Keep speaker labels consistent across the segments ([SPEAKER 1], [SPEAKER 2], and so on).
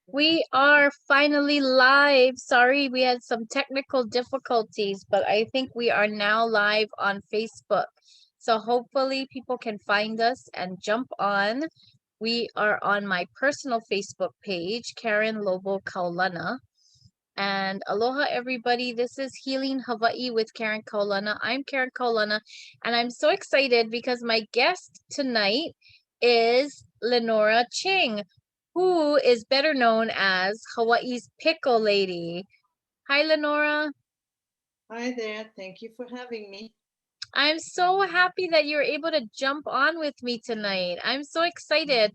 [SPEAKER 1] We are finally live. Sorry, we had some technical difficulties, but I think we are now live on Facebook. So hopefully people can find us and jump on. We are on my personal Facebook page, Karen Kaulana. And aloha, everybody. This is Healing Hawaii with Karen Kaulana. I'm Karen Kaulana, and I'm so excited because my guest tonight is Leonora Ching, who is better known as Hawaii's Pickle Lady. Hi, Leonora.
[SPEAKER 2] Hi there. Thank you for having me.
[SPEAKER 1] I'm so happy that you're able to jump on with me tonight. I'm so excited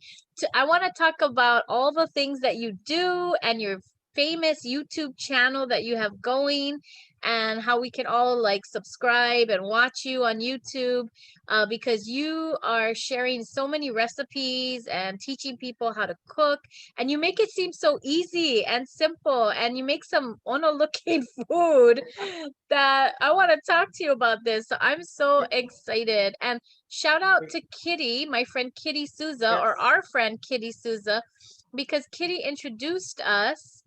[SPEAKER 1] I want to talk about all the things that you do and your famous YouTube channel that you have going and how we can all like subscribe and watch you on YouTube because you are sharing so many recipes and teaching people how to cook, and you make it seem so easy and simple, and you make some ono looking food that I want to talk to you about this. So I'm so excited. And shout out to Kitty, my friend Kitty Souza, or
[SPEAKER 2] Yes.
[SPEAKER 1] our friend Kitty Souza, because Kitty introduced us.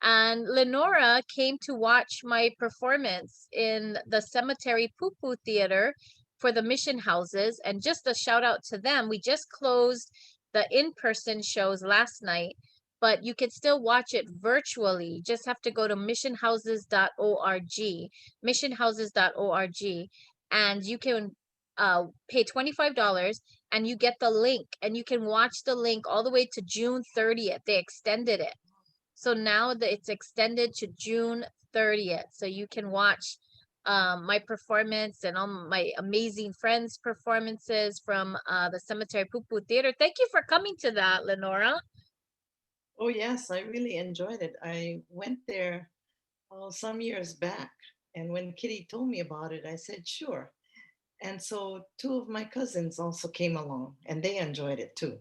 [SPEAKER 1] And Lenora came to watch my performance in the Cemetery Poo Poo Theater for the mission houses. And just a shout out to them. We just closed the in-person shows last night, but you can still watch it virtually. You just have to go to missionhouses.org, missionhouses.org, and you can pay $25 and you get the link, and you can watch the link all the way to June 30th. They extended it. So now that it's extended to June 30th. So you can watch my performance and all my amazing friends' performances from the Cemetery Poo Poo Theater. Thank you for coming to that, Lenora.
[SPEAKER 2] Oh, yes. I really enjoyed it. I went there some years back. And when Kitty told me about it, I said, sure. And so two of my cousins also came along and they enjoyed it too.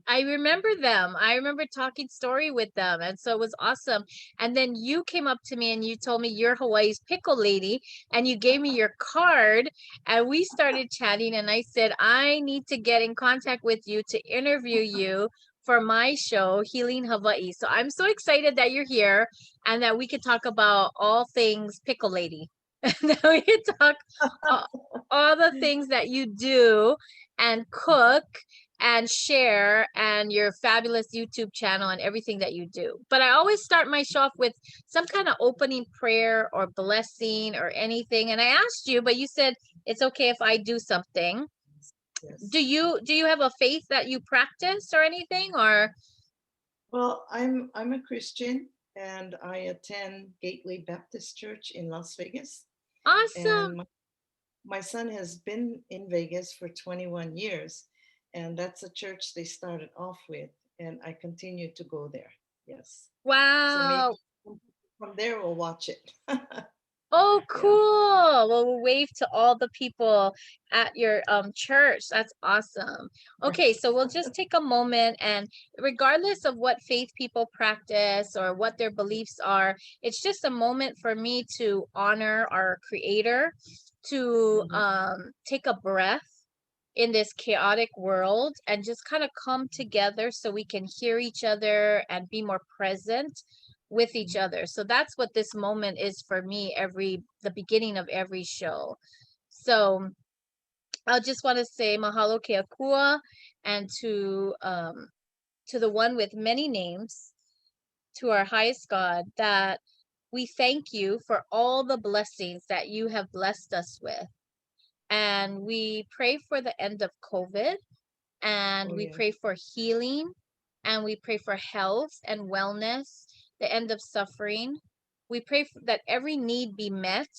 [SPEAKER 1] I remember them. I remember talking story with them. And so it was awesome. And then you came up to me and you told me you're Hawaii's Pickle Lady, and you gave me your card, and we started chatting, and I said, I need to get in contact with you to interview you for my show, Healing Hawaii. So I'm so excited that you're here and that we could talk about all things Pickle Lady. And that we could talk uh, all the things that you do and cook and share, and your fabulous YouTube channel and everything that you do. But I always start my show off with some kind of opening prayer or blessing or anything. And I asked you, but you said it's okay if I do something.
[SPEAKER 2] Yes.
[SPEAKER 1] Do you have a faith that you practice or anything, or
[SPEAKER 2] Well, I'm a Christian and I attend Gateway Baptist Church in Las Vegas. And
[SPEAKER 1] awesome.
[SPEAKER 2] my son has been in Vegas for 21 years. And that's a church they started off with. And I continue to go there. Yes. So maybe
[SPEAKER 1] Wow.
[SPEAKER 2] from there we'll watch it.
[SPEAKER 1] Oh,
[SPEAKER 2] Yeah.
[SPEAKER 1] cool. Well, we'll wave to all the people at your church. That's awesome. Okay, so we'll just take a moment, and regardless of what faith people practice or what their beliefs are, it's just a moment for me to honor our creator, to
[SPEAKER 2] Mhm.
[SPEAKER 1] take a breath in this chaotic world and just kind of come together so we can hear each other and be more present with each other. So that's what this moment is for me every the beginning of every show. So I just want to say mahalo ke akua, and to the one with many names, to our highest God, that we thank you for all the blessings that you have blessed us with. And we pray for the end of COVID, and
[SPEAKER 2] Oh,
[SPEAKER 1] we
[SPEAKER 2] yeah.
[SPEAKER 1] pray for healing, and we pray for health and wellness, the end of suffering. We pray that every need be met,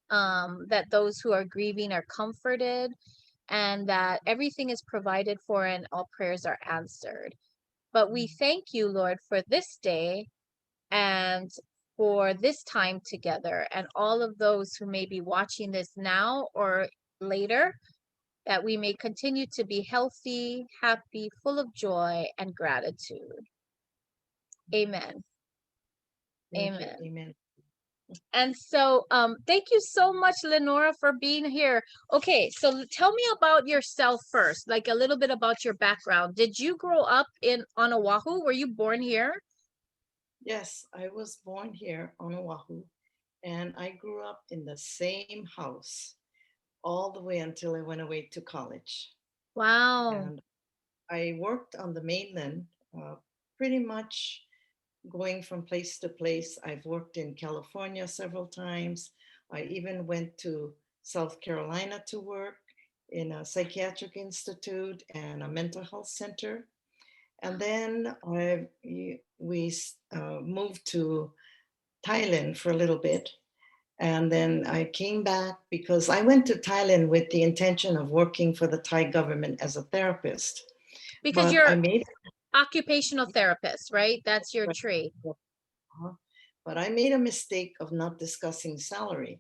[SPEAKER 1] that those who are grieving are comforted, and that everything is provided for and all prayers are answered. But we thank you, Lord, for this day and for this time together, and all of those who may be watching this now or later, that we may continue to be healthy, happy, full of joy and gratitude. Amen.
[SPEAKER 2] Thank you.
[SPEAKER 1] Amen.
[SPEAKER 2] Amen.
[SPEAKER 1] And so thank you so much, Lenora, for being here. Okay, so tell me about yourself first, like a little bit about your background. Did you grow up in on Oahu? Were you born here?
[SPEAKER 2] Yes, I was born here on Oahu, and I grew up in the same house all the way until I went away to college.
[SPEAKER 1] Wow.
[SPEAKER 2] And I worked on the mainland, uh, pretty much going from place to place. I've worked in California several times. I even went to South Carolina to work in a psychiatric institute and a mental health center. And then we moved to Thailand for a little bit. And then I came back because I went to Thailand with the intention of working for the Thai government as a therapist.
[SPEAKER 1] Because
[SPEAKER 2] But I
[SPEAKER 1] you're
[SPEAKER 2] made
[SPEAKER 1] occupational therapist, right? That's your trade.
[SPEAKER 2] uh-huh. But I made a mistake of not discussing salary.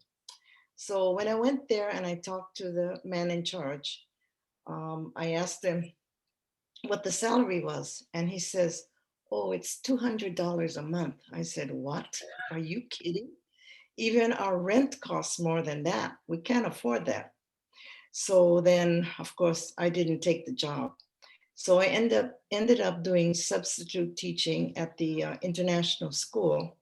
[SPEAKER 2] So when I went there and I talked to the man in charge, I asked him what the salary was, and he says, "Oh, it's $200 a month." I said, "What? Are you kidding? Even our rent costs more than that. We can't afford that." So then, of course, I didn't take the job. So I ended up doing substitute teaching at the international school.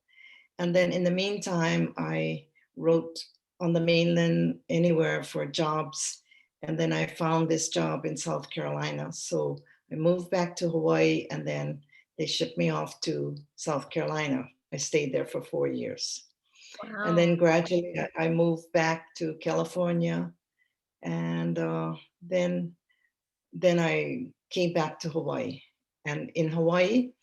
[SPEAKER 2] And then in the meantime, I wrote on the mainland anywhere for jobs. And then I found this job in South Carolina. So I moved back to Hawaii, and then they shipped me off to South Carolina. I stayed there for 4 years. And then
[SPEAKER 1] Wow.
[SPEAKER 2] gradually I moved back to California. And then I came back to Hawaii. And in Hawaii,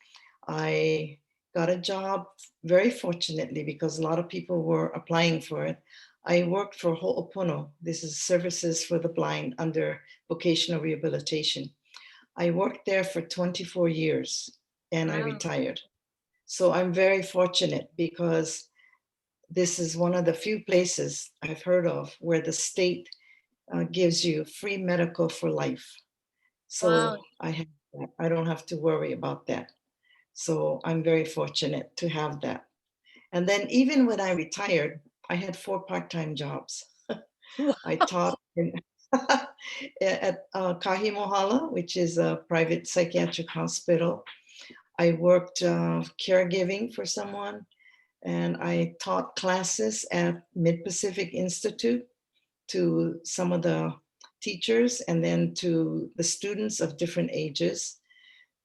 [SPEAKER 2] I got a job very fortunately because a lot of people were applying for it. I worked for Ho'opono. This is Services for the Blind under vocational rehabilitation. I worked there for 24 years and I
[SPEAKER 1] Wow.
[SPEAKER 2] retired. So I'm very fortunate because this is one of the few places I've heard of where the state gives you free medical for life. So
[SPEAKER 1] Wow.
[SPEAKER 2] I have that. I don't have to worry about that. So I'm very fortunate to have that. And then even when I retired, I had 4 part-time jobs. I taught in, at Kahimohala, which is a private psychiatric hospital. I worked caregiving for someone, and I taught classes at Mid Pacific Institute to some of the teachers and then to the students of different ages.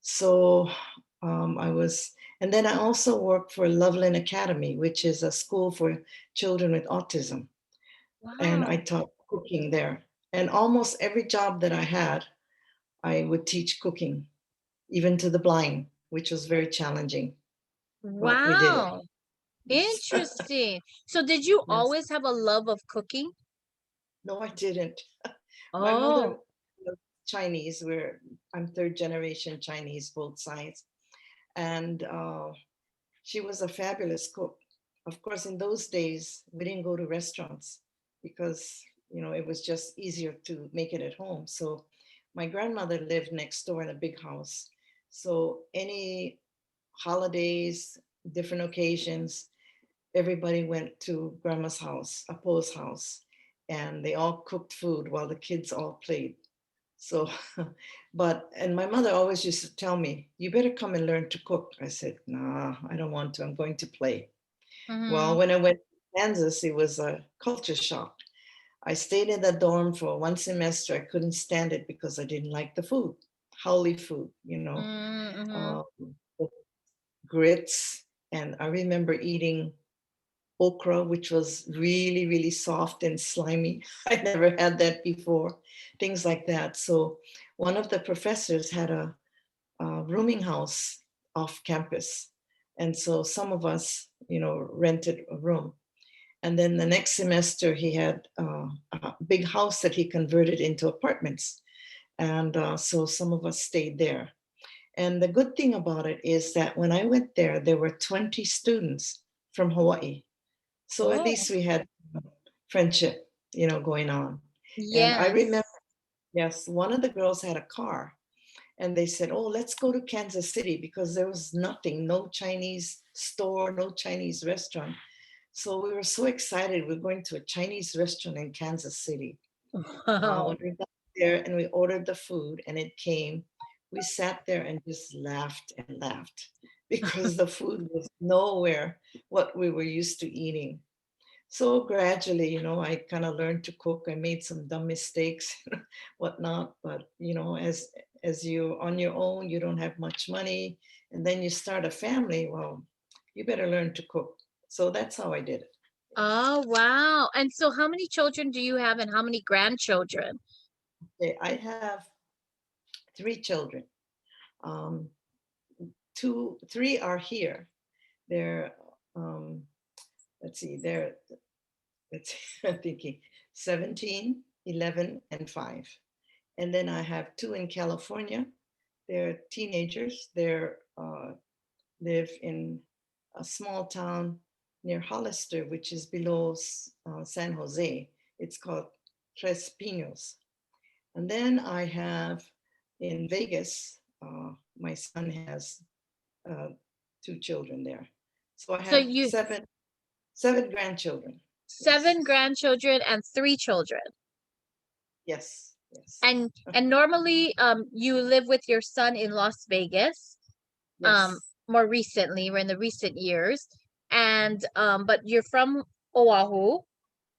[SPEAKER 2] So I was, and then I also worked for Loveland Academy, which is a school for children with autism. And I
[SPEAKER 1] Wow.
[SPEAKER 2] taught cooking there. And almost every job that I had, I would teach cooking, even to the blind, which was very challenging, but we did it.
[SPEAKER 1] Wow. Interesting. So did you
[SPEAKER 2] Yes.
[SPEAKER 1] always have a love of cooking?
[SPEAKER 2] No, I didn't. My mother
[SPEAKER 1] Oh.
[SPEAKER 2] was Chinese. I'm third generation Chinese, both sides. And she was a fabulous cook. Of course, in those days, we didn't go to restaurants because, it was just easier to make it at home. So my grandmother lived next door in a big house. So any holidays, different occasions, everybody went to grandma's house, Apo's house, and they all cooked food while the kids all played. So, and my mother always used to tell me, "You better come and learn to cook." I said, "Nah, I don't want to. I'm going to play." Well,
[SPEAKER 1] Mm-hmm.
[SPEAKER 2] when I went to Kansas, it was a culture shock. I stayed in the dorm for 1 semester. I couldn't stand it because I didn't like the food, Howley food,
[SPEAKER 1] Mm-hmm.
[SPEAKER 2] um, grits. And I remember eating okra, which was really, really soft and slimy. I never had that before, things like that. So one of the professors had a rooming house off campus. And so some of us, rented a room. And then the next semester, he had a big house that he converted into apartments. And so some of us stayed there. And the good thing about it is that when I went there, there were 20 students from Hawaii. So at
[SPEAKER 1] Oh,
[SPEAKER 2] least we had friendship, going on. And I remember,
[SPEAKER 1] yes.
[SPEAKER 2] yes, one of the girls had a car and they said, "Oh, let's go to Kansas City," because there was nothing, no Chinese store, no Chinese restaurant. So we were so excited. We're going to a Chinese restaurant in Kansas City. Well, when
[SPEAKER 1] Wow.
[SPEAKER 2] we got there and we ordered the food and it came, we sat there and just laughed and laughed because the food was nowhere what we were used to eating. So gradually, I kind of learned to cook. I made some dumb mistakes, whatnot. But as you on your own, you don't have much money, and then you start a family. Well, you better learn to cook. So that's how I did it. Yes.
[SPEAKER 1] Oh, wow. And so how many children do you have and how many grandchildren?
[SPEAKER 2] Okay, I have three children. Um, three are here. They're let's see, they're let's see, I'm thinking 17, 11, and 5. And then I have two in California. They're teenagers. They're live in a small town near Hollister, which is below San Jose. It's called Tres Pinos. And then I have in Vegas, my son has uh, two children there. So I
[SPEAKER 1] So
[SPEAKER 2] have
[SPEAKER 1] you
[SPEAKER 2] seven grandchildren. Yes,
[SPEAKER 1] seven grandchildren and three children.
[SPEAKER 2] yes, yes,
[SPEAKER 1] And normally you live with your son in Las Vegas.
[SPEAKER 2] yes,
[SPEAKER 1] More recently, or in the recent years. And but you're from Oahu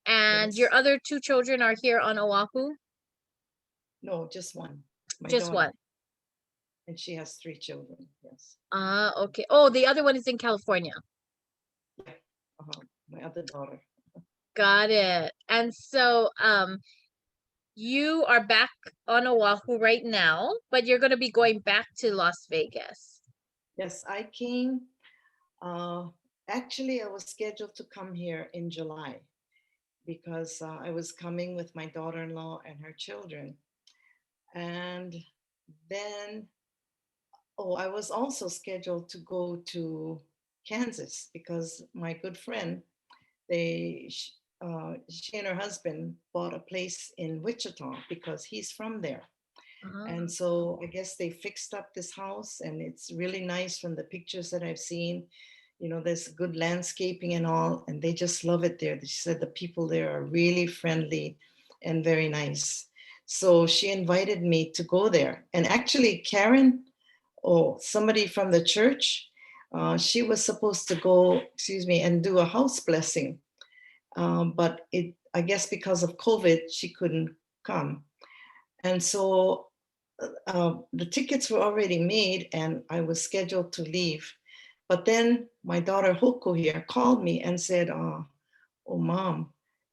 [SPEAKER 1] and your
[SPEAKER 2] yes.
[SPEAKER 1] other two children are here on Oahu?
[SPEAKER 2] No, just one, my
[SPEAKER 1] Just one.
[SPEAKER 2] daughter, and she has three children. Yes,
[SPEAKER 1] Ah, okay. Oh, the other one is in California.
[SPEAKER 2] yeah, my other daughter.
[SPEAKER 1] Got it. And so you are back on Oahu right now, but you're going to be going back to Las Vegas.
[SPEAKER 2] Yes, I came. Uh, Actually, I was scheduled to come here in July because I was coming with my daughter-in-law and her children, and then I was also scheduled to go to Kansas because my good friend, she and her husband bought a place in Wichita because he's from there. And
[SPEAKER 1] Ah.
[SPEAKER 2] so I guess they fixed up this house and it's really nice from the pictures that I've seen. There's good landscaping and all, and they just love it there. She said the people there are really friendly and very nice. So she invited me to go there. And actually, Karen, somebody from the church, she was supposed to go, excuse me, and do a house blessing. But I guess because of COVID, she couldn't come. And so the tickets were already made and I was scheduled to leave. But then my daughter Hoko here called me and said, oh, mom,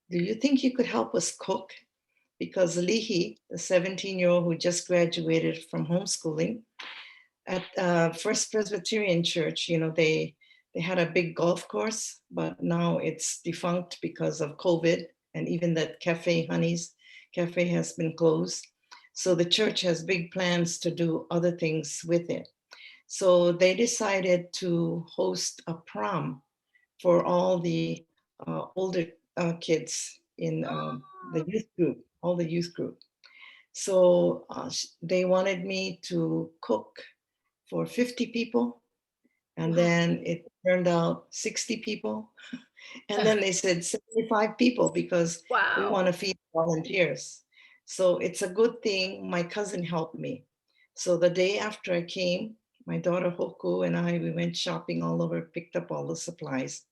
[SPEAKER 2] do you think you could help us cook? Because Lihi, the 17-year-old who just graduated from homeschooling, at First Presbyterian Church, they had a big golf course, but now it's defunct because of COVID, and even that Cafe Honey's cafe has been closed. So the church has big plans to do other things with it. So they decided to host a prom for all the older kids in the youth group, all the youth group. So they wanted me to cook for 50 people. And
[SPEAKER 1] Wow.
[SPEAKER 2] then it turned out 60 people. And then they said 75 people because we
[SPEAKER 1] Wow.
[SPEAKER 2] want to feed volunteers. So it's a good thing my cousin helped me. So the day after I came, my daughter Hoku and I, we went shopping all over, picked up all the supplies.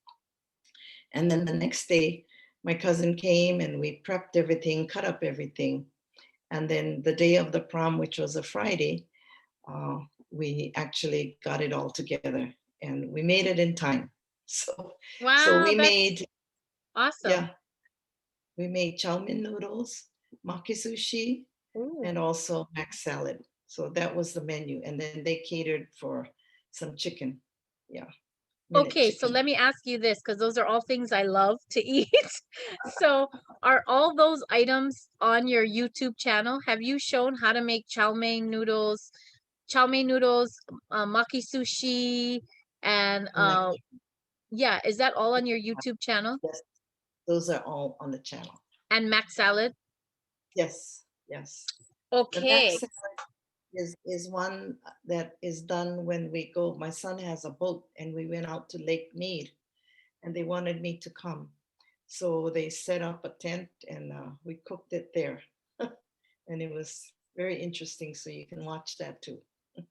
[SPEAKER 2] And then the next day, my cousin came and we prepped everything, cut up everything. And then the day of the prom, which was a Friday, uh, we actually got it all together and we made it in time. So, so
[SPEAKER 1] Wow,
[SPEAKER 2] we
[SPEAKER 1] that's
[SPEAKER 2] made,
[SPEAKER 1] awesome.
[SPEAKER 2] yeah, we made chow mein noodles, maki sushi,
[SPEAKER 1] Ooh.
[SPEAKER 2] and also mac salad. So that was the menu. And then they catered for some chicken. Yeah, minute
[SPEAKER 1] Okay, so
[SPEAKER 2] chicken.
[SPEAKER 1] let me ask you this, because those are all things I love to eat. So, are all those items on your YouTube channel? Have you shown how to make chow mein noodles, maki sushi, and
[SPEAKER 2] And mac,
[SPEAKER 1] yeah, is that all on your YouTube channel?
[SPEAKER 2] yes, those are all on the channel.
[SPEAKER 1] And mac salad?
[SPEAKER 2] Yes, yes. The mac
[SPEAKER 1] Okay.
[SPEAKER 2] salad is one that is done when we go. My son has a boat and we went out to Lake Mead and they wanted me to come. So they set up a tent and we cooked it there. And it was very interesting. So you can watch that too.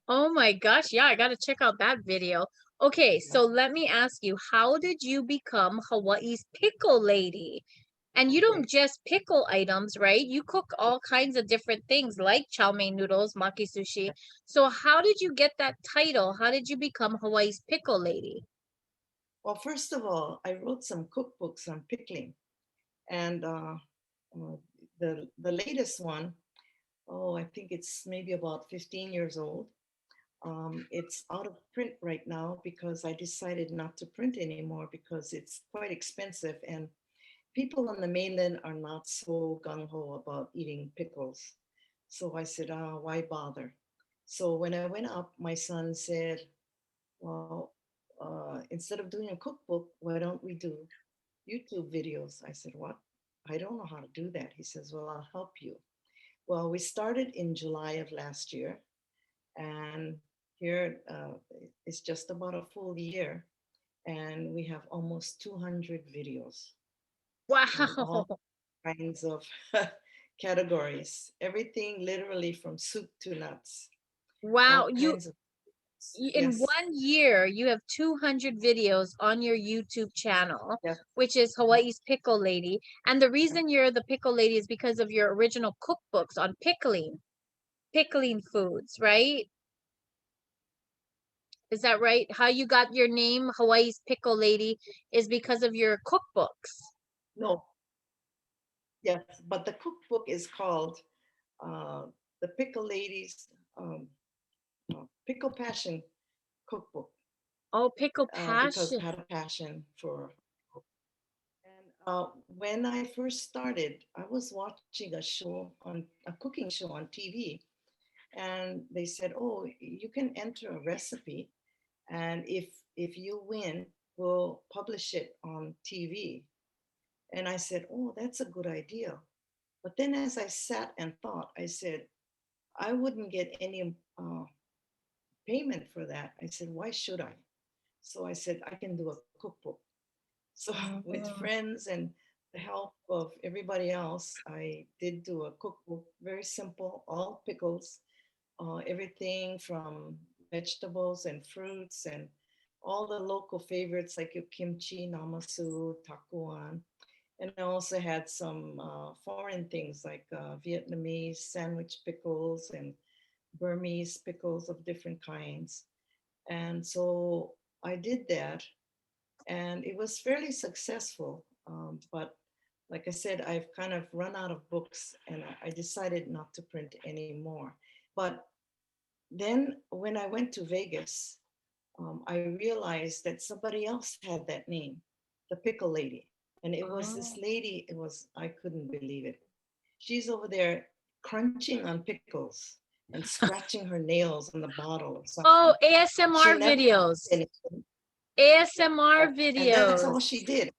[SPEAKER 1] Oh my gosh, yeah, I gotta check out that video. Okay,
[SPEAKER 2] Yeah.
[SPEAKER 1] so let me ask you, how did you become Hawaii's Pickle Lady? And you don't
[SPEAKER 2] Okay.
[SPEAKER 1] just pickle items, right? You cook all kinds of different things like chow mein noodles, maki sushi. So how did you get that title? How did you become Hawaii's Pickle Lady?
[SPEAKER 2] Well, first of all, I wrote some cookbooks on pickling, and uh, the latest one, oh, I think it's maybe about 15 years old. It's out of print right now because I decided not to print anymore because it's quite expensive, and people on the mainland are not so gung ho about eating pickles. So I said, why bother? So when I went up, my son said, well, instead of doing a cookbook, why don't we do YouTube videos? I said, what? I don't know how to do that. He says, well, I'll help you. Well, we started in July of last year, and here it's just about a full year, and we have almost 200 videos on all
[SPEAKER 1] Wow.
[SPEAKER 2] kinds of categories. Everything literally from soup to nuts,
[SPEAKER 1] Wow.
[SPEAKER 2] all kinds of foods.
[SPEAKER 1] In
[SPEAKER 2] Yes,
[SPEAKER 1] 1 year, you have 200 videos on your YouTube channel,
[SPEAKER 2] yes,
[SPEAKER 1] which is
[SPEAKER 2] yes,
[SPEAKER 1] Hawaii's Pickle Lady. And the reason you're the Pickle Lady is because of your original cookbooks on pickling foods, right? Is that right? How you got your name, Hawaii's Pickle Lady, is because of your cookbooks.
[SPEAKER 2] no, yes, but the cookbook is called uh, the Pickle Ladies Pickle Passion Cookbook
[SPEAKER 1] Oh, Pickle
[SPEAKER 2] because I
[SPEAKER 1] Passion.
[SPEAKER 2] had a passion for. And when I first started, I was watching a cooking show on TV, and they said, "Oh, you can enter a recipe, and if you win, we'll publish it on TV." And I said, "Oh, that's a good idea." But then, as I sat and thought, I said, "I wouldn't get any payment for that." I said, "Why should I?" So I said, "I can do a cookbook." So with
[SPEAKER 1] Mhm.
[SPEAKER 2] friends and the help of everybody else, I did do a cookbook, very simple, all pickles, everything from vegetables and fruits and all the local favorites like your kimchi, namasu, takuan. And I also had some foreign things like Vietnamese sandwich pickles and Burmese pickles of different kinds. And so I did that, and it was fairly successful. But like I said, I've kind of run out of books, and I decided not to print anymore. But then when I went to Vegas, I realized that somebody else had that name, the Pickle Lady. And it was this
[SPEAKER 1] Oh.
[SPEAKER 2] lady, I couldn't believe it. She's over there crunching on pickles and scratching her nails on the bottle or
[SPEAKER 1] Oh,
[SPEAKER 2] something. She
[SPEAKER 1] ASMR
[SPEAKER 2] never
[SPEAKER 1] videos.
[SPEAKER 2] finished.
[SPEAKER 1] ASMR
[SPEAKER 2] And that's all she
[SPEAKER 1] videos.
[SPEAKER 2] did.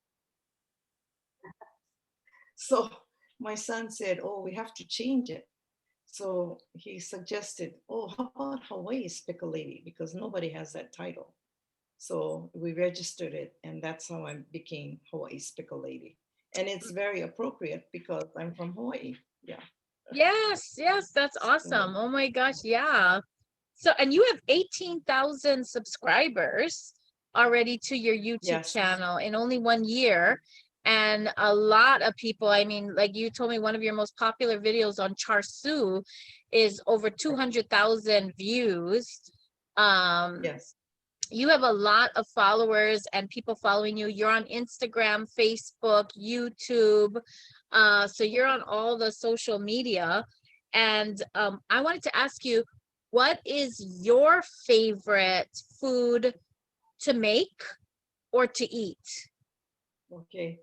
[SPEAKER 2] So my son said, "Oh, we have to change it." So he suggested, "Oh, how about Hawaii's Pickle Lady?" Because nobody has that title. So we registered it, and that's how I became Hawaii's Pickle Lady. And it's very appropriate because I'm from Hawaii. Yeah.
[SPEAKER 1] Yes, yes, that's
[SPEAKER 2] So,
[SPEAKER 1] awesome. Oh my gosh, yeah. So, and you have 18,000 subscribers already to your YouTube
[SPEAKER 2] yes,
[SPEAKER 1] channel in only 1 year. And a lot of people, I mean, like you told me one of your most popular videos on char siu is over 200,000 views. Um,
[SPEAKER 2] yes,
[SPEAKER 1] you have a lot of followers and people following you. You're on Instagram, Facebook, YouTube. So you're on all the social media. And I wanted to ask you, what is your favorite food to make or to eat?
[SPEAKER 2] okay,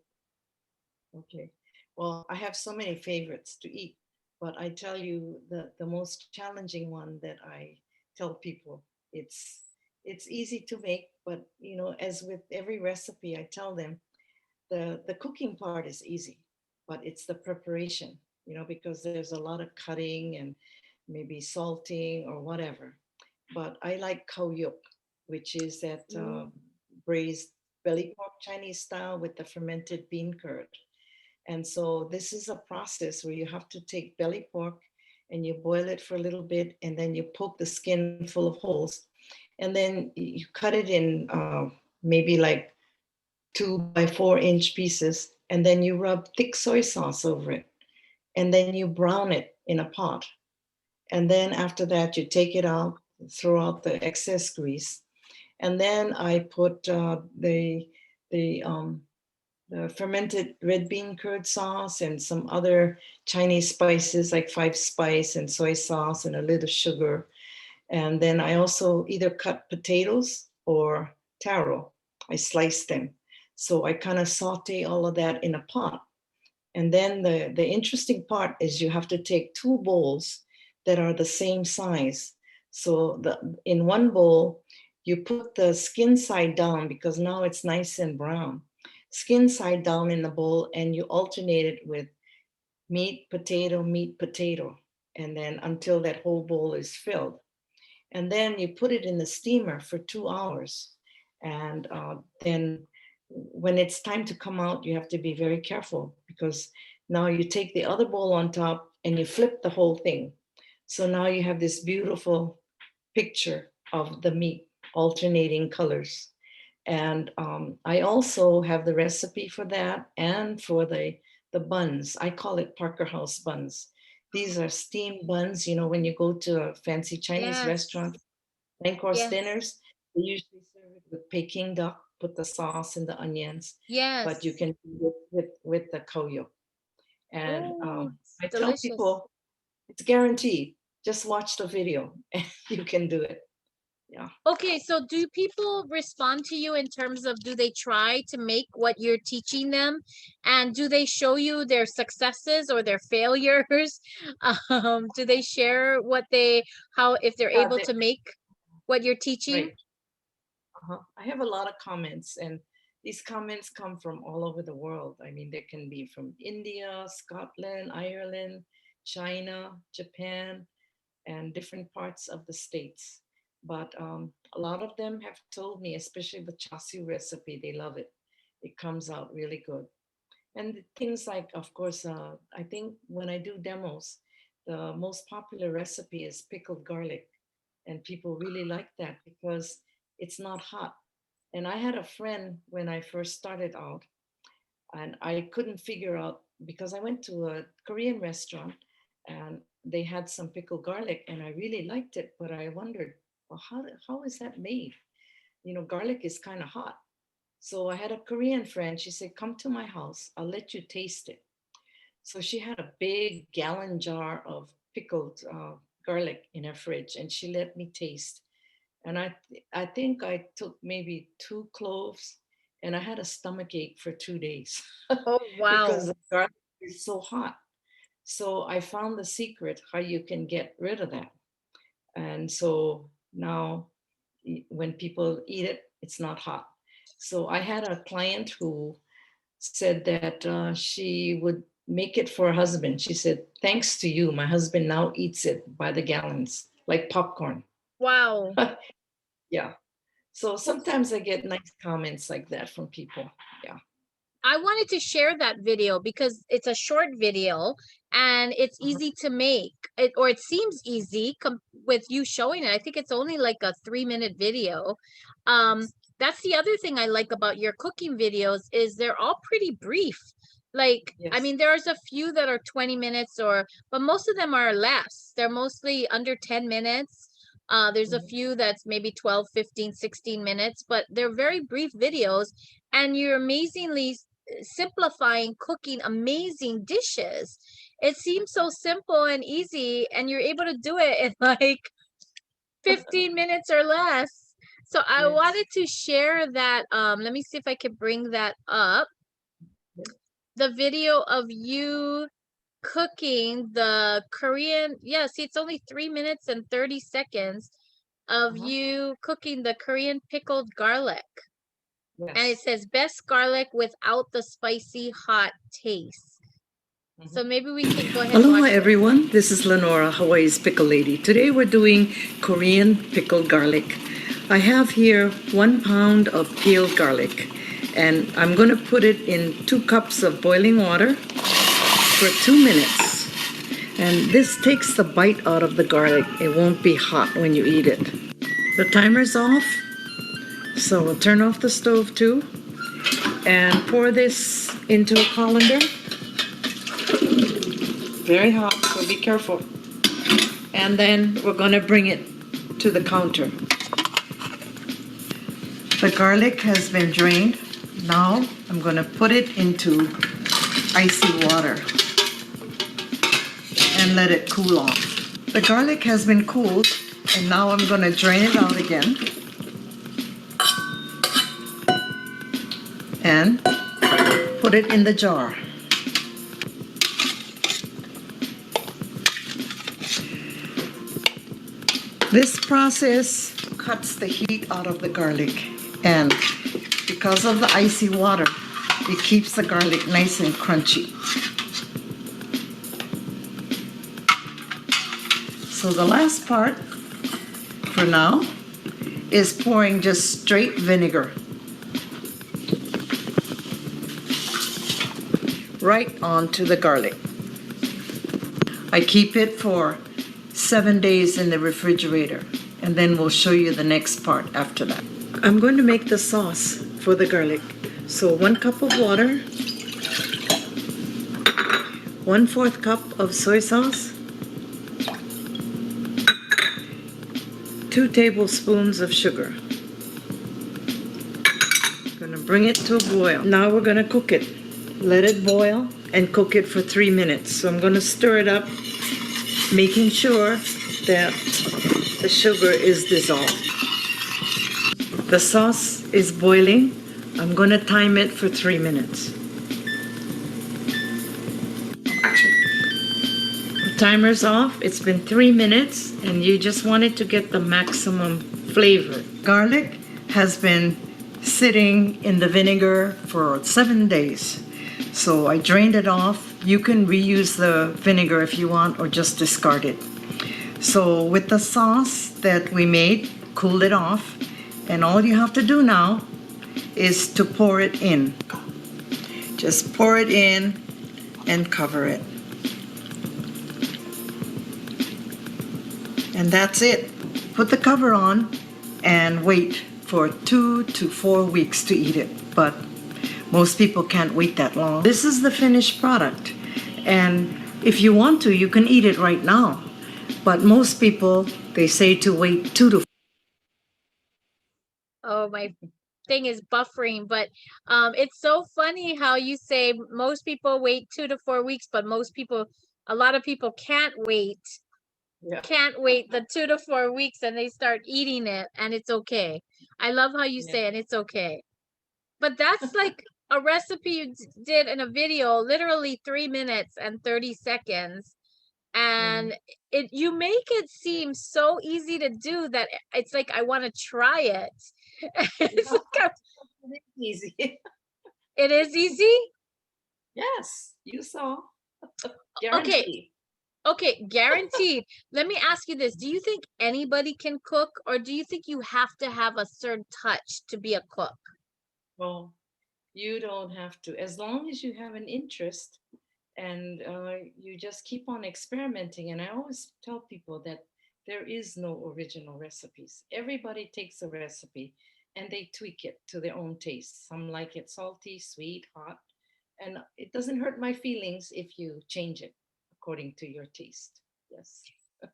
[SPEAKER 2] okay. Well, I have so many favorites to eat, but I tell you the most challenging one that I tell people, it's it's easy to make, but as with every recipe, I tell them the cooking part is easy, but it's the preparation, because there's a lot of cutting and maybe salting or whatever. But I like kauyuk, which is that
[SPEAKER 1] Ooh.
[SPEAKER 2] braised belly pork Chinese style with the fermented bean curd. And so this is a process where you have to take belly pork and you boil it for a little bit, and then you poke the skin full of holes, and then you cut it in maybe like 2 by 4 inch pieces, and then you rub thick soy sauce over it, and then you brown it in a pot. And then after that, you take it out, throw out the excess grease, and then I put the fermented red bean curd sauce and some other Chinese spices like 5 spice and soy sauce and a little sugar. And then I also either cut potatoes or taro. I slice them. So I kind of saute all of that in a pot. And then the interesting part is you have to take 2 bowls that are the same size. So in one bowl, you put the skin side down because now it's nice and brown. Skin side down in the bowl, and you alternate it with meat, potato, and then until that whole bowl is filled. And then you put it in the steamer for 2 hours. And then when it's time to come out, you have to be very careful because now you take the other bowl on top and you flip the whole thing. So now you have this beautiful picture of the meat alternating colors. And I also have the recipe for that and for the buns. I call it Parker House buns. These are steamed buns. You know, when you go to a fancy Chinese
[SPEAKER 1] Yes.
[SPEAKER 2] restaurant, 9 course
[SPEAKER 1] Yes.
[SPEAKER 2] dinners, they usually serve it with Peking duck, put the sauce and the onions, but you
[SPEAKER 1] Yes.
[SPEAKER 2] can do it with the koyo. And
[SPEAKER 1] Oh, it's
[SPEAKER 2] I tell
[SPEAKER 1] delicious.
[SPEAKER 2] people it's guaranteed. Just watch the video and you can do it. Yeah.
[SPEAKER 1] Okay, so do people respond to you in terms of do they try to make what you're teaching them? And do they show you their successes or their failures? Do they share what how if they're
[SPEAKER 2] Yeah,
[SPEAKER 1] able to make what you're teaching?
[SPEAKER 2] right. I have a lot of comments, and these comments come from all over the world. I mean, they can be from India, Scotland, Ireland, China, Japan, and different parts of the states. But a lot of them have told me, especially the chashu recipe, they love it. It comes out really good. And things like, of course, I think when I do demos, the most popular recipe is pickled garlic. And people really like that because it's not hot. And I had a friend when I first started out, and I couldn't figure out because I went to a Korean restaurant and they had some pickled garlic, and I really liked it. But I wondered, well, how is that made? You know, garlic is kind of hot. So I had a Korean friend. She said, come to my house. I'll let you taste it. So she had a big gallon jar of pickled garlic in her fridge, and she let me taste. And I think I took maybe 2 cloves, and I had a stomach ache for 2 days
[SPEAKER 1] Oh,
[SPEAKER 2] because
[SPEAKER 1] wow.
[SPEAKER 2] the garlic is so hot. So I found the secret how you can get rid of that. And so now when people eat it, it's not hot. So I had a client who said that she would make it for her husband. She said, thanks to you, my husband now eats it by the gallons, like popcorn.
[SPEAKER 1] Wow.
[SPEAKER 2] Yeah. So sometimes I get nice comments like that from people. Yeah.
[SPEAKER 1] I wanted to share that video because it's a short video and it's
[SPEAKER 2] Uh-huh.
[SPEAKER 1] easy to make. Or it seems easy with you showing it. I think it's only like a 3-minute video. Um,
[SPEAKER 2] Yes.
[SPEAKER 1] that's the other thing I like about your cooking videos is they're all pretty brief. Like, I
[SPEAKER 2] Yes.
[SPEAKER 1] mean, there's a few that are 20 minutes but most of them are less. They're mostly under 10 minutes. There's a
[SPEAKER 2] Mhm.
[SPEAKER 1] few that's maybe 12, 15, 16 minutes, but they're very brief videos and you're amazingly simplifying cooking amazing dishes. It seems so simple and easy, and you're able to do it in like 15 minutes or less. So I
[SPEAKER 2] Yes.
[SPEAKER 1] wanted to share that. Let me see if I can bring that up.
[SPEAKER 2] Yes.
[SPEAKER 1] The video of you cooking the Korean, yeah, see, it's only 3 minutes and 30 seconds of
[SPEAKER 2] Uh-huh.
[SPEAKER 1] you cooking the Korean pickled garlic. And it
[SPEAKER 2] Yes.
[SPEAKER 1] says best garlic without the spicy hot taste.
[SPEAKER 2] Mhm.
[SPEAKER 1] So maybe we can go ahead and
[SPEAKER 2] Aloha
[SPEAKER 1] watch this.
[SPEAKER 2] everyone, this is Leonora, Hawaii's Pickle Lady. Today we're doing Korean pickled garlic. I have here 1 pound of peeled garlic, and I'm going to put it in 2 cups of boiling water for 2 minutes. And this takes the bite out of the garlic. It won't be hot when you eat it. The timer's off, so we'll turn off the stove too and pour this into a colander. Very hot, so be careful. And then we're going to bring it to the counter. The garlic has been drained. Now I'm going to put it into icy water and let it cool off. The garlic has been cooled, and now I'm going to drain it out again and put it in the jar. This process cuts the heat out of the garlic, and because of the icy water, it keeps the garlic nice and crunchy. So the last part for now is pouring just straight vinegar right onto the garlic. I keep it for 7 days in the refrigerator, and then we'll show you the next part after that. I'm going to make the sauce for the garlic. So 1 cup of water, 1/4 cup of soy sauce, 2 tablespoons of sugar. Gonna bring it to a boil. Now we're gonna cook it. Let it boil and cook it for 3 minutes. So I'm gonna stir it up, making sure that the sugar is dissolved. The sauce is boiling. I'm gonna time it for 3 minutes. The timer's off. It's been 3 minutes, and you just want it to get the maximum flavor. Garlic has been sitting in the vinegar for 7 days. So I drained it off. You can reuse the vinegar if you want, or just discard it. So with the sauce that we made, cooled it off, and all you have to do now is to pour it in. Just pour it in and cover it. And that's it. Put the cover on and wait for 2 to 4 weeks to eat it. But most people can't wait that long. This is the finished product. And if you want to, you can eat it right now. But most people, they say to wait 2 to
[SPEAKER 1] Oh, my thing is buffering, but it's so funny how you say most people wait 2 to 4 weeks, but a lot of people
[SPEAKER 2] Yeah.
[SPEAKER 1] can't wait the 2 to 4 weeks, and they start eating it, and it's okay. I love how you
[SPEAKER 2] Yeah.
[SPEAKER 1] say, and it's okay. But that's like a recipe you did in a video, literally 3 minutes and 30 seconds. And you make it seem so easy to do that it's like I want to try it. It's like
[SPEAKER 2] Easy.
[SPEAKER 1] it is easy.
[SPEAKER 2] Yes, you saw.
[SPEAKER 1] Okay,
[SPEAKER 2] Guaranteed.
[SPEAKER 1] okay, guaranteed. Let me ask you this: do you think anybody can cook, or do you think you have to have a certain touch to be a cook?
[SPEAKER 2] Well, you don't have to, as long as you have an interest and you just keep on experimenting. And I always tell people that there is no original recipes. Everybody takes a recipe and they tweak it to their own taste. Some like it salty, sweet, hot, and it doesn't hurt my feelings if you change it according to your taste. Yes.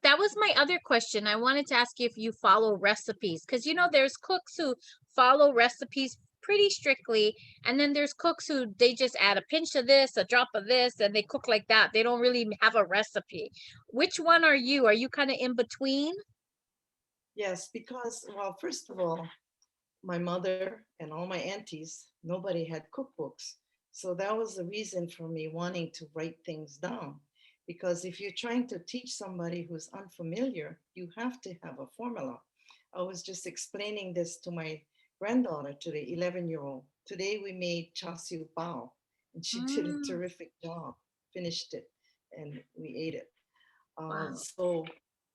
[SPEAKER 1] That was my other question. I wanted to ask you if you follow recipes, because there's cooks who follow recipes pretty strictly, and then there's cooks who they just add a pinch of this, a drop of this, and they cook like that. They don't really have a recipe. Which one are you? Are you kind of in between?
[SPEAKER 2] Yes, because, well, first of all, my mother and all my aunties, nobody had cookbooks. So that was the reason for me wanting to write things down. Because if you're trying to teach somebody who's unfamiliar, you have to have a formula. I was just explaining this to my granddaughter today, 11-year-old. Today we made char siu bao, and she did a
[SPEAKER 1] Mm,
[SPEAKER 2] terrific job, finished it, and we ate it.
[SPEAKER 1] wow.
[SPEAKER 2] So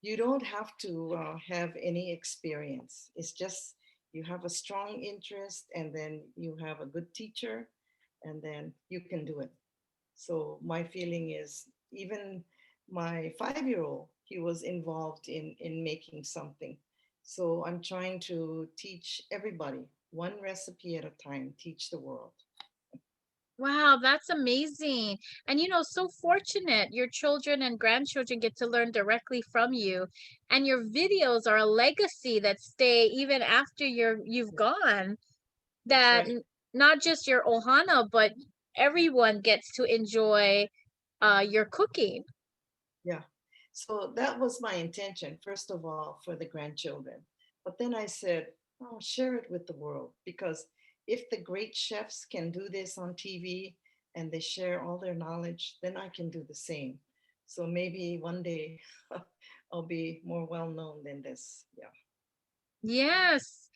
[SPEAKER 2] you don't have to have any experience. It's just you have a strong interest, and then you have a good teacher, and then you can do it. So my feeling is, even my 5-year-old, he was involved in making something. So I'm trying to teach everybody one recipe at a time, teach the world.
[SPEAKER 1] Wow, that's amazing. And so fortunate your children and grandchildren get to learn directly from you. And your videos are a legacy that stay even after you've gone.
[SPEAKER 2] That's
[SPEAKER 1] That
[SPEAKER 2] right.
[SPEAKER 1] not just your ohana, but everyone gets to enjoy your cooking.
[SPEAKER 2] Yeah. So that was my intention, first of all, for the grandchildren. But then I said, oh, share it with the world, because if the great chefs can do this on TV and they share all their knowledge, then I can do the same. So maybe one day I'll be more well known than this. Yeah.
[SPEAKER 1] Yes.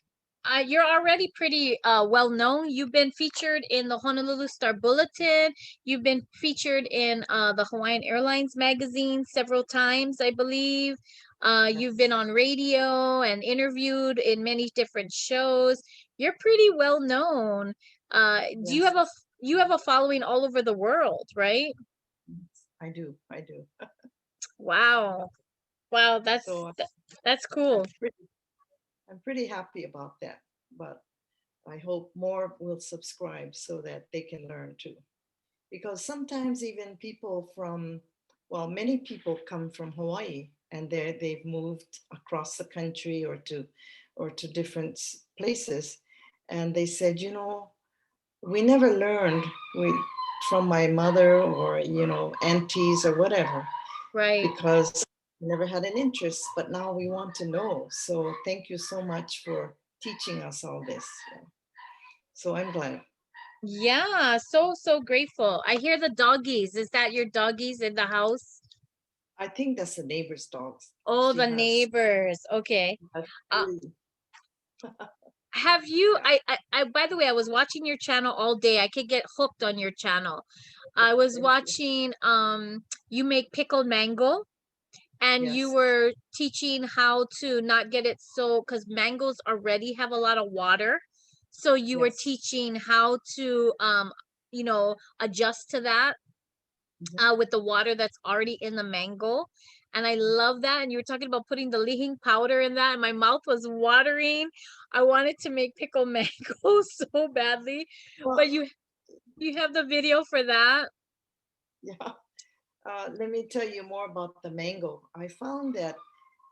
[SPEAKER 1] You're already pretty well known. You've been featured in the Honolulu Star Bulletin. You've been featured in the Hawaiian Airlines magazine several times, I believe. You've been
[SPEAKER 2] Yes.
[SPEAKER 1] on radio and interviewed in many different shows. You're pretty well known. Do
[SPEAKER 2] Yes.
[SPEAKER 1] you have a following all over the world, right?
[SPEAKER 2] Yes, I do. I do.
[SPEAKER 1] Wow. Wow,
[SPEAKER 2] So
[SPEAKER 1] that's
[SPEAKER 2] I'm
[SPEAKER 1] cool.
[SPEAKER 2] pretty, I'm pretty happy about that. But I hope more will subscribe so that they can learn too. Because sometimes even people from, well, many people come from Hawaii and they've moved across the country or to different places, and they said, we never learned we, from my mother or aunties or whatever,
[SPEAKER 1] Right.
[SPEAKER 2] because we never had an interest, but now we want to know. So thank you so much for teaching us all this. So I'm glad.
[SPEAKER 1] Yeah, so grateful. I hear the doggies. Is that your doggies in the house?
[SPEAKER 2] I think that's the neighbor's dogs.
[SPEAKER 1] Oh,
[SPEAKER 2] She
[SPEAKER 1] the
[SPEAKER 2] has,
[SPEAKER 1] neighbors. Okay.
[SPEAKER 2] has
[SPEAKER 1] Uh,
[SPEAKER 2] three.
[SPEAKER 1] have you
[SPEAKER 2] Yeah.
[SPEAKER 1] by the way, I was watching your channel all day. I could get hooked on your channel. I was
[SPEAKER 2] Thank you.
[SPEAKER 1] watching you make pickled mango, and you
[SPEAKER 2] Yes.
[SPEAKER 1] were teaching how to not get it so because mangoes already have a lot of water. So you were
[SPEAKER 2] Yes.
[SPEAKER 1] teaching how to adjust to that
[SPEAKER 2] Mhm.
[SPEAKER 1] with the water that's already in the mango. And I love that. And you were talking about putting the lihing powder in that, and my mouth was watering. I wanted to make pickled mango so badly,
[SPEAKER 2] Well,
[SPEAKER 1] but you have the video for that.
[SPEAKER 2] yeah. Let me tell you more about the mango. I found that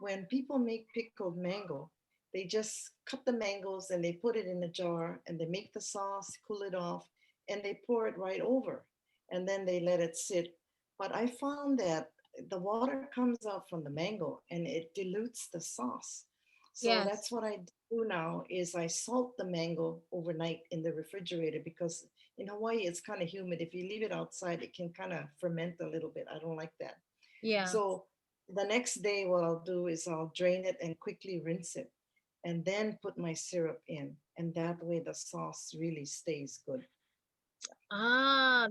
[SPEAKER 2] when people make pickled mango, they just cut the mangoes and they put it in a jar and they make the sauce, cool it off, and they pour it right over. And then they let it sit. But I found that the water comes out from the mango and it dilutes the sauce. So
[SPEAKER 1] Yes.
[SPEAKER 2] that's what I do now is I salt the mango overnight in the refrigerator, because in Hawaii it's kind of humid. If you leave it outside, it can kind of ferment a little bit. I don't like that.
[SPEAKER 1] Yeah.
[SPEAKER 2] So the next day, what I'll do is I'll drain it and quickly rinse it and then put my syrup in. And that way the sauce really stays good.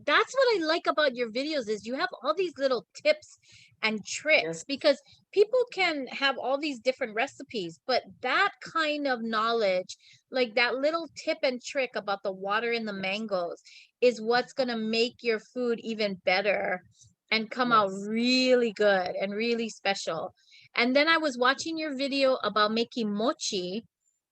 [SPEAKER 1] That's what I like about your videos is you have all these little tips and tricks
[SPEAKER 2] Yes,
[SPEAKER 1] because people can have all these different recipes, but that kind of knowledge, like that little tip and trick about the water in the
[SPEAKER 2] yes,
[SPEAKER 1] mangoes, is what's going to make your food even better and come out
[SPEAKER 2] yes,
[SPEAKER 1] really good and really special. And then I was watching your video about making mochi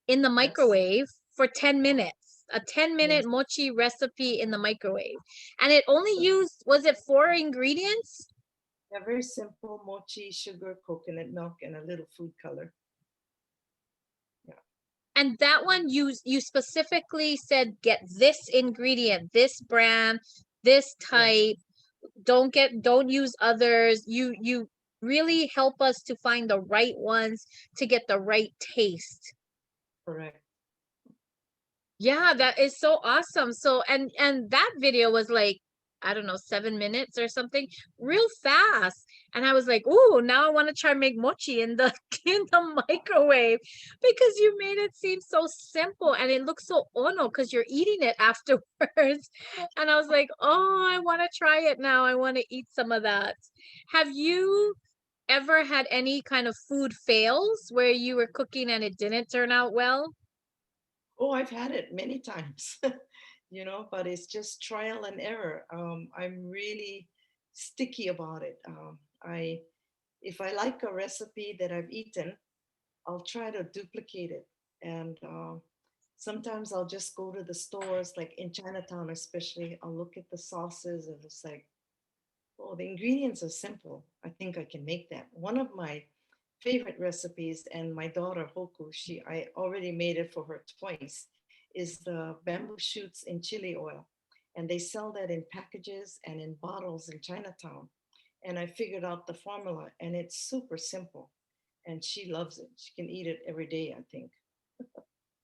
[SPEAKER 1] in the
[SPEAKER 2] yes,
[SPEAKER 1] microwave for 10 minutes. A 10-minute
[SPEAKER 2] yes.
[SPEAKER 1] mochi recipe in the microwave. And it only
[SPEAKER 2] So,
[SPEAKER 1] used, was it 4 ingredients?
[SPEAKER 2] yeah, very simple mochi, sugar, coconut milk, and a little food color. Yeah,
[SPEAKER 1] And that one you specifically said get this ingredient, this brand, this
[SPEAKER 2] yes,
[SPEAKER 1] type. Don't use others. You really help us to find the right ones to get the right taste.
[SPEAKER 2] correct.
[SPEAKER 1] Yeah, that is so awesome. So and that video was like, I don't know, 7 minutes or something, real fast. And I was like, "Ooh, now I want to try make mochi in the in the microwave because you made it seem so simple and it looks so ono because you're eating it afterwards." And I was like, "Oh, I want to try it now. I want to eat some of that." Have you ever had any kind of food fails where you were cooking and it didn't turn out well?
[SPEAKER 2] Oh, I've had it many times, but it's just trial and error. I'm really sticky about it. If I like a recipe that I've eaten, I'll try to duplicate it. And sometimes I'll just go to the stores, like in Chinatown, especially. I'll look at the sauces and it's like, oh, the ingredients are simple. I think I can make that. One of my favorite recipes, and my daughter Hoku, I already made it for her twice, is the bamboo shoots in chili oil. And they sell that in packages and in bottles in Chinatown. And I figured out the formula, and it's super simple. And she loves it. She can eat it every day, I think.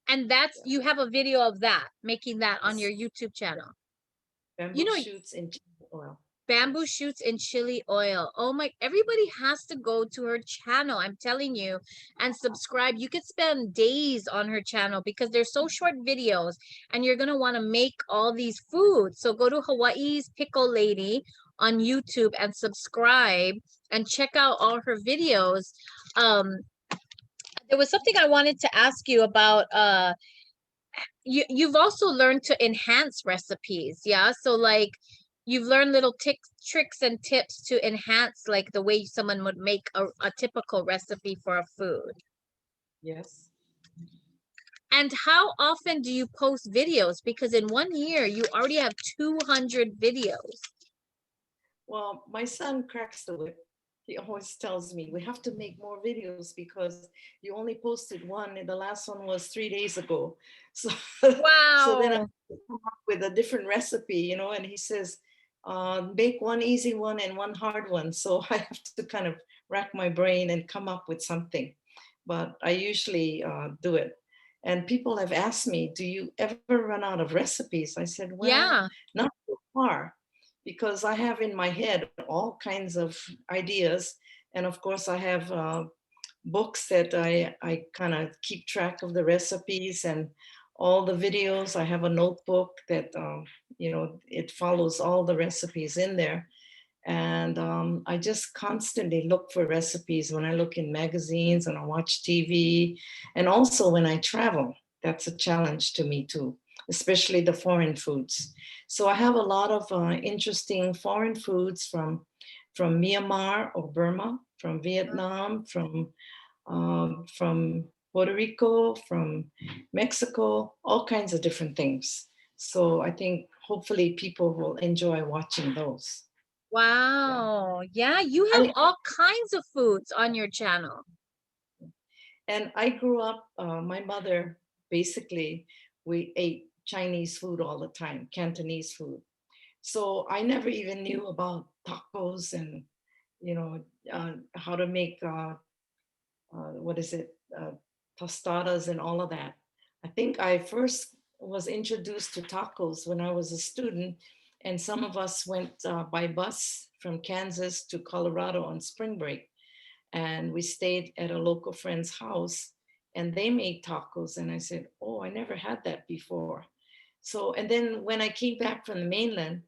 [SPEAKER 1] And that's,
[SPEAKER 2] Yeah.
[SPEAKER 1] you have a video of that, making that on your
[SPEAKER 2] Yes.
[SPEAKER 1] YouTube
[SPEAKER 2] Yeah.
[SPEAKER 1] channel. You
[SPEAKER 2] Bamboo
[SPEAKER 1] know,
[SPEAKER 2] shoots in chili oil.
[SPEAKER 1] bamboo
[SPEAKER 2] Yes.
[SPEAKER 1] shoots in chili oil. Oh my, everybody has to go to her channel, I'm telling you, and subscribe. You could spend days on her channel because they're so short videos and you're going to want to make all these foods. So go to Hawaii's Pickle Lady on YouTube and subscribe and check out all her videos. Um, there was something I wanted to ask you about. You've also learned to enhance recipes, yeah? So like you've learned little tricks and tips to enhance like the way someone would make a typical recipe for a food.
[SPEAKER 2] Yes.
[SPEAKER 1] And how often do you post videos? Because in 1 year you already have 200 videos.
[SPEAKER 2] Well, my son cracks the whip. He always tells me we have to make more videos because you only posted one, and the last one was 3 days ago. So, so then I
[SPEAKER 1] Wow.
[SPEAKER 2] come up with a different recipe, and he says, make one easy one and one hard one. So I have to kind of rack my brain and come up with something. But I usually do it. And people have asked me, do you ever run out of recipes? I said, well,
[SPEAKER 1] Yeah.
[SPEAKER 2] not so far, because I have in my head all kinds of ideas. And of course, I have books that I kind of keep track of the recipes and all the videos. I have a notebook that, it follows all the recipes in there. And I just constantly look for recipes when I look in magazines and I watch TV. And also when I travel, that's a challenge to me too, especially the foreign foods. So I have a lot of interesting foreign foods from Myanmar or Burma, from Vietnam, from Puerto Rico, from Mexico, all kinds of different things. So I think hopefully people will enjoy watching those. Yeah.
[SPEAKER 1] Wow. Yeah, you have
[SPEAKER 2] I
[SPEAKER 1] all kinds of foods on your channel.
[SPEAKER 2] and I grew up. My mother basically we ate Chinese food all the time, Cantonese food. So I never even knew about tacos and you know how to make what is it tostadas and all of that. I think I first was introduced to tacos when I was a student, and some of us went by bus from Kansas to Colorado on spring break, and we stayed at a local friend's house, and they made tacos, and I said, oh, I never had that before. So and then when I came back from the mainland,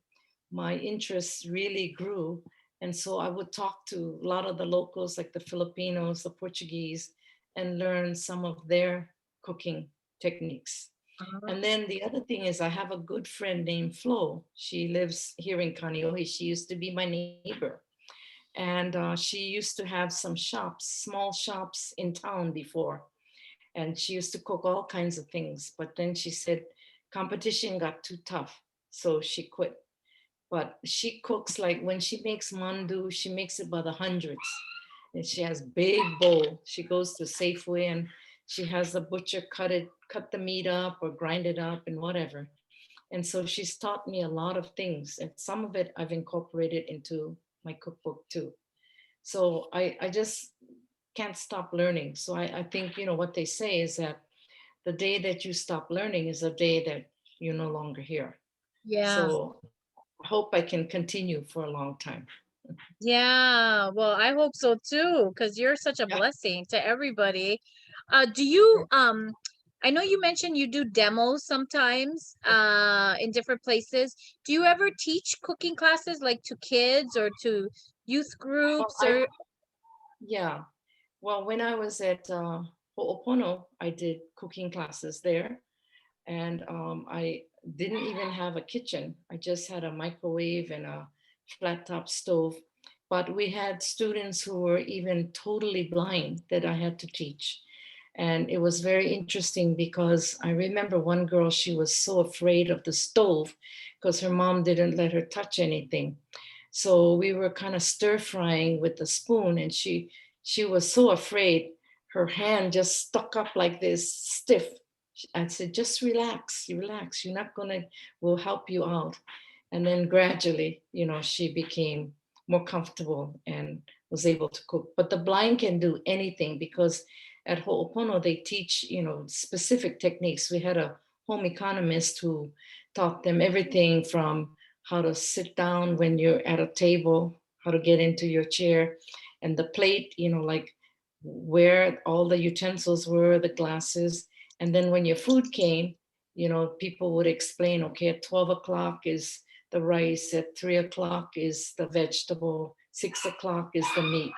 [SPEAKER 2] my interest really grew, and so I would talk to a lot of the locals, like the Filipinos, the Portuguese, and learn some of their cooking techniques. And then the other thing is I have a good friend named Flo. She lives here in Kaneohe. She used to be my neighbor, and she used to have some shops, small shops in town before, and she used to cook all kinds of things. But then she said competition got too tough, so she quit. But she cooks, like when she makes mandu, she makes it by the hundreds, and she has big bowl. She goes to Safeway and she has the butcher cut the meat up or grind it up and whatever. And so she's taught me a lot of things, and some of it I've incorporated into my cookbook too. So I just can't stop learning. So I think, what they say is that the day that you stop learning is the day that you're no longer here.
[SPEAKER 1] Yeah.
[SPEAKER 2] So I hope I can continue for a long time.
[SPEAKER 1] Yeah, well, I hope so too, because you're such a
[SPEAKER 2] Yeah.
[SPEAKER 1] blessing to everybody. Do you I know you mentioned you do demos sometimes in different places. Do you ever teach cooking classes like to kids or to youth
[SPEAKER 2] Well,
[SPEAKER 1] groups
[SPEAKER 2] I
[SPEAKER 1] or
[SPEAKER 2] yeah. Well, when I was at Ho'opono, I did cooking classes there, and I didn't even have a kitchen. I just had a microwave and a flat top stove. But we had students who were even totally blind that I had to teach. And it was very interesting because I remember one girl, she was so afraid of the stove because her mom didn't let her touch anything. So we were kind of stir frying with the spoon, and she was so afraid. Her hand just stuck up like this, stiff. I said, just relax, relax. You're not gonna, we'll help you out. And then gradually, she became more comfortable and was able to cook. But the blind can do anything because at Ho'opono they teach, specific techniques. We had a home economist who taught them everything from how to sit down when you're at a table, how to get into your chair, and the plate, like where all the utensils were, the glasses. And then when your food came, people would explain, okay, at 12 o'clock is the rice, at 3 o'clock is the vegetable, 6 o'clock is the meat.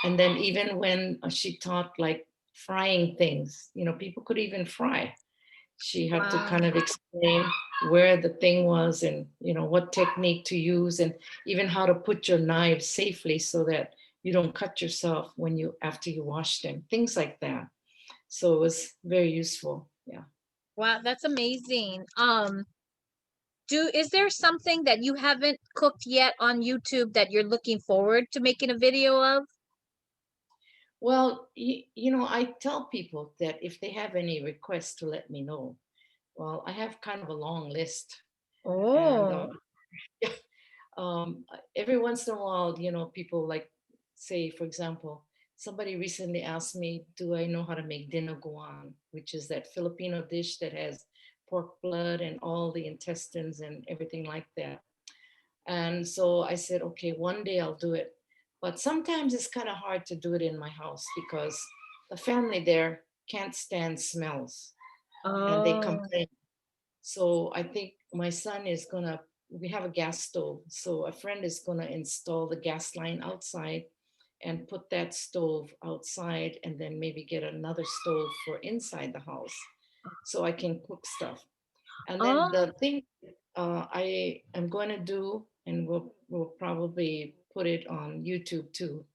[SPEAKER 2] And then even when she taught like frying things, people could even fry. She had to
[SPEAKER 1] Wow.
[SPEAKER 2] kind of explain where the thing was and what technique to use, and even how to put your knives safely so that you don't cut yourself when you after you wash them, things like that. So it was very useful. Yeah.
[SPEAKER 1] Wow, that's amazing. Is there something that you haven't cooked yet on YouTube that you're looking forward to making a video of?
[SPEAKER 2] Well, I tell people that if they have any requests to let me know. Well, I have kind of a long list, and
[SPEAKER 1] Oh.
[SPEAKER 2] um, every once in a while, people like say, for example, somebody recently asked me, do I know how to make dinuguan, which is that Filipino dish that has pork blood and all the intestines and everything like that. And so I said, okay, one day I'll do it. But sometimes it's kind of hard to do it in my house because the family there can't stand smells and they
[SPEAKER 1] Oh.
[SPEAKER 2] complain. So I think my son is gonna, we have a gas stove. So a friend is gonna install the gas line outside and put that stove outside and then maybe get another stove for inside the house so I can cook stuff. And then
[SPEAKER 1] Oh,
[SPEAKER 2] the thing I am going to do, and we'll probably put it on YouTube too.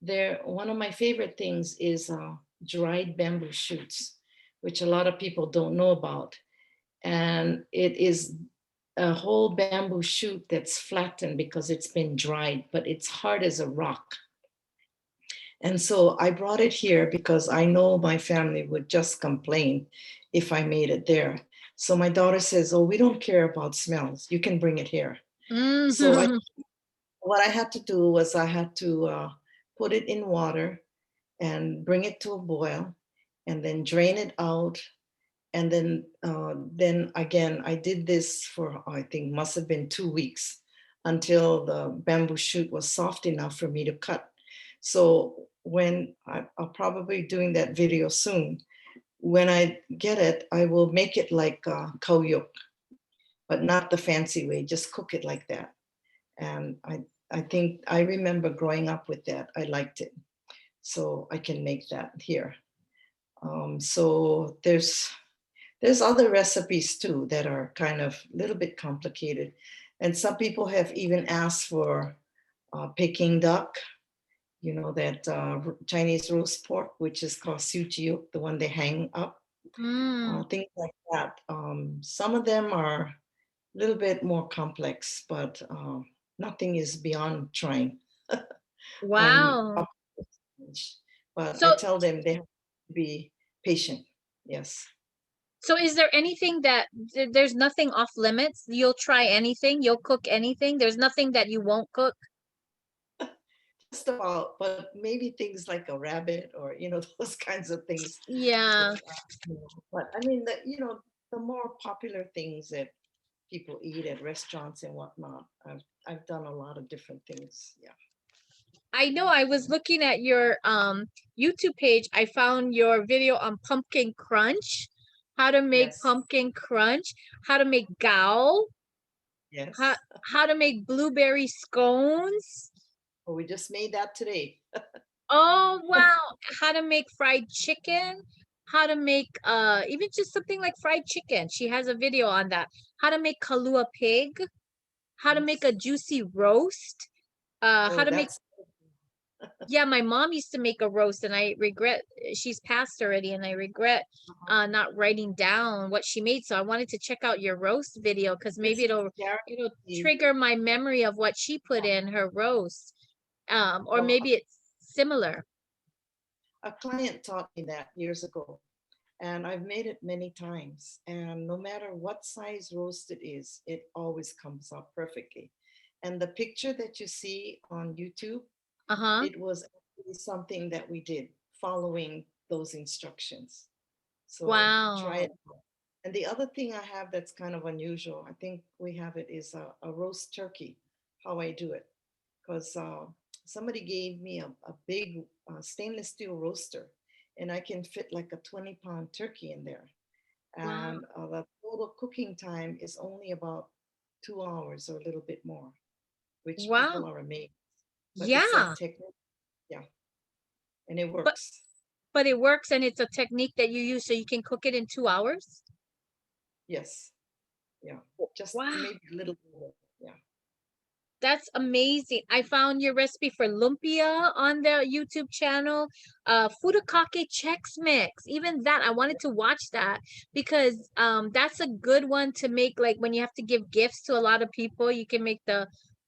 [SPEAKER 2] There, one of my favorite things is dried bamboo shoots, which a lot of people don't know about, and it is a whole bamboo shoot that's flattened because it's been dried, but it's hard as a rock. And so I brought it here because I know my family would just complain if I made it there. So my daughter says, "Oh, we don't care about smells. You can bring it here." So
[SPEAKER 1] mm-hmm.
[SPEAKER 2] what I had to do was I had to put it in water and bring it to a boil, and then drain it out. And then again, I did this for I think must have been 2 weeks until the bamboo shoot was soft enough for me to cut. So when I'll probably be doing that video soon, when I get it, I will make it like kauyuk, but not the fancy way. Just cook it like that. And I think I remember growing up with that. I liked it, so I can make that here. So there's other recipes too that are kind of a little bit complicated. And some people have even asked for Peking duck, that Chinese roast pork, which is called sujiuk, the one they hang up,
[SPEAKER 1] Mm.
[SPEAKER 2] things like that. Some of them are a little bit more complex, but nothing is beyond trying. I'm
[SPEAKER 1] Wow.
[SPEAKER 2] up, but I
[SPEAKER 1] So,
[SPEAKER 2] tell them they have to be patient. Yes.
[SPEAKER 1] so is there anything that there's nothing off limits? You'll try anything, you'll cook anything. There's nothing that you won't cook.
[SPEAKER 2] Just about, but maybe things like a rabbit or those kinds of things. But,
[SPEAKER 1] Yeah.
[SPEAKER 2] but I mean the more popular things that people eat at restaurants and whatnot. I've done a lot of different things. Yeah.
[SPEAKER 1] I know I was looking at your YouTube page. I found your video on pumpkin crunch, how to make
[SPEAKER 2] Yes.
[SPEAKER 1] pumpkin crunch, how to make gao, how
[SPEAKER 2] Yes.
[SPEAKER 1] how to make blueberry scones.
[SPEAKER 2] Well, we just made that today.
[SPEAKER 1] Oh wow, how to make fried chicken, how to make even just something like fried chicken. She has a video on that. How to make kalua pig, how to make a
[SPEAKER 2] Yes.
[SPEAKER 1] juicy roast, how
[SPEAKER 2] Oh,
[SPEAKER 1] to make
[SPEAKER 2] that's
[SPEAKER 1] Yeah, my mom used to make a roast and I regret she's passed already and I regret not writing down what she made. So I wanted to check out your roast video because maybe
[SPEAKER 2] This is
[SPEAKER 1] it'll
[SPEAKER 2] guaranteed.
[SPEAKER 1] trigger my memory of what she put in her roast. Or
[SPEAKER 2] Well,
[SPEAKER 1] maybe it's similar.
[SPEAKER 2] a client taught me that years ago, and I've made it many times. And no matter what size roast it is, it always comes out perfectly. And the picture that you see on YouTube,
[SPEAKER 1] Uh-huh.
[SPEAKER 2] it was actually something that we did following those instructions. So try
[SPEAKER 1] Wow.
[SPEAKER 2] it. And the other thing I have that's kind of unusual, I think we have it, is a roast turkey, how I do it. Because somebody gave me a big stainless steel roaster, and I can fit like a 20-pound turkey in there.
[SPEAKER 1] Wow.
[SPEAKER 2] And the total cooking time is only about 2 hours or a little bit more, which people
[SPEAKER 1] Wow.
[SPEAKER 2] are amazed. But it's a
[SPEAKER 1] Yeah.
[SPEAKER 2] technique, yeah, and it
[SPEAKER 1] But
[SPEAKER 2] works.
[SPEAKER 1] but it works and it's a technique that you use so you can cook it in 2 hours?
[SPEAKER 2] Yes, yeah, just
[SPEAKER 1] Wow.
[SPEAKER 2] maybe a little bit. Yeah,
[SPEAKER 1] That's amazing. I found your recipe for lumpia on the YouTube channel. Furikake Chex Mix. Even that, I wanted to watch that because that's a good one to make like when you have to give gifts to a lot of people. You can make the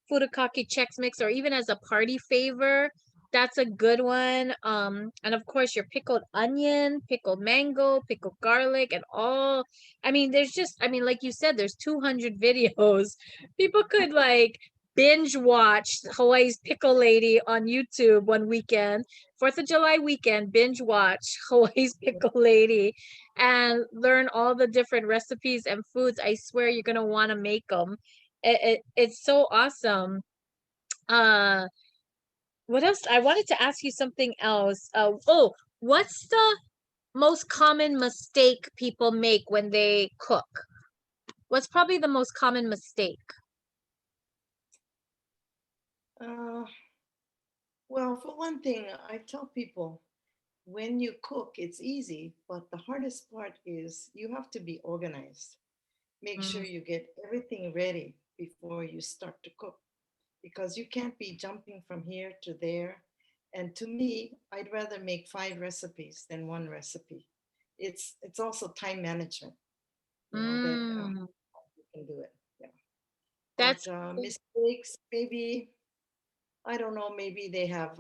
[SPEAKER 1] Furikake Chex Mix or even as a party favor. That's a good one. And of course your pickled onion, pickled mango, pickled garlic, and all. I mean, there's just, I mean, like you said, there's 200 videos. People could like binge watched Hawaii's Pickle Lady on YouTube one weekend, 4th of July weekend, binge watch Hawaii's Pickle Lady and learn all the different recipes and foods. I swear you're going to want to make them. It's so awesome. Uh, what else? I wanted to ask you something else. Oh, what's the most common mistake people make when they cook? What's probably the most common mistake?
[SPEAKER 2] uh, well, for one thing, I tell people when you cook, it's easy, but the hardest part is you have to be organized. Make sure
[SPEAKER 1] Mm.
[SPEAKER 2] you get everything ready before you start to cook, because you can't be jumping from here to there. And to me, I'd rather make 5 recipes than one recipe. It's also time management, that
[SPEAKER 1] Mm,
[SPEAKER 2] you can do it. Yeah. But
[SPEAKER 1] that's
[SPEAKER 2] mistakes, maybe, I don't know, maybe they have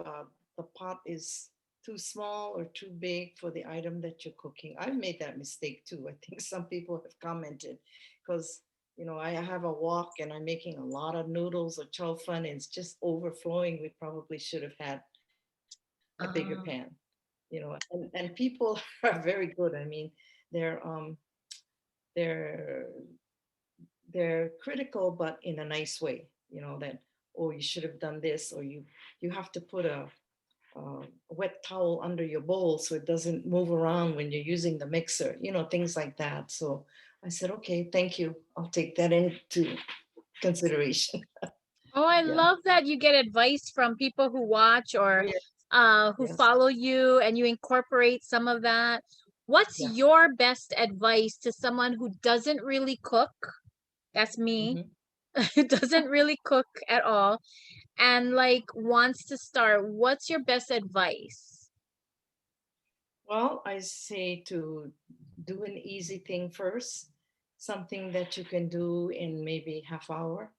[SPEAKER 2] the pot is too small or too big for the item that you're cooking. I've made that mistake too. I think some people have commented because, I have a wok and I'm making a lot of noodles or chow fun and it's just overflowing. We probably should have had a bigger pan,
[SPEAKER 1] um,
[SPEAKER 2] and people are very good. I mean, they're they're they're critical, but in a nice way, that, oh, you should have done this, or you have to put a wet towel under your bowl so it doesn't move around when you're using the mixer, things like that. So I said, okay, thank you. I'll take that into consideration.
[SPEAKER 1] oh, I
[SPEAKER 2] Yeah.
[SPEAKER 1] love that you get advice from people who watch
[SPEAKER 2] Oh,
[SPEAKER 1] or
[SPEAKER 2] yeah.
[SPEAKER 1] who
[SPEAKER 2] Yes.
[SPEAKER 1] follow you and you incorporate some of that. What's
[SPEAKER 2] Yeah.
[SPEAKER 1] your best advice to someone who doesn't really cook? That's me.
[SPEAKER 2] Hmm.
[SPEAKER 1] Who doesn't really cook at all and like wants to start. What's your best advice?
[SPEAKER 2] Well, I say to do an easy thing first, something that you can do in maybe half hour.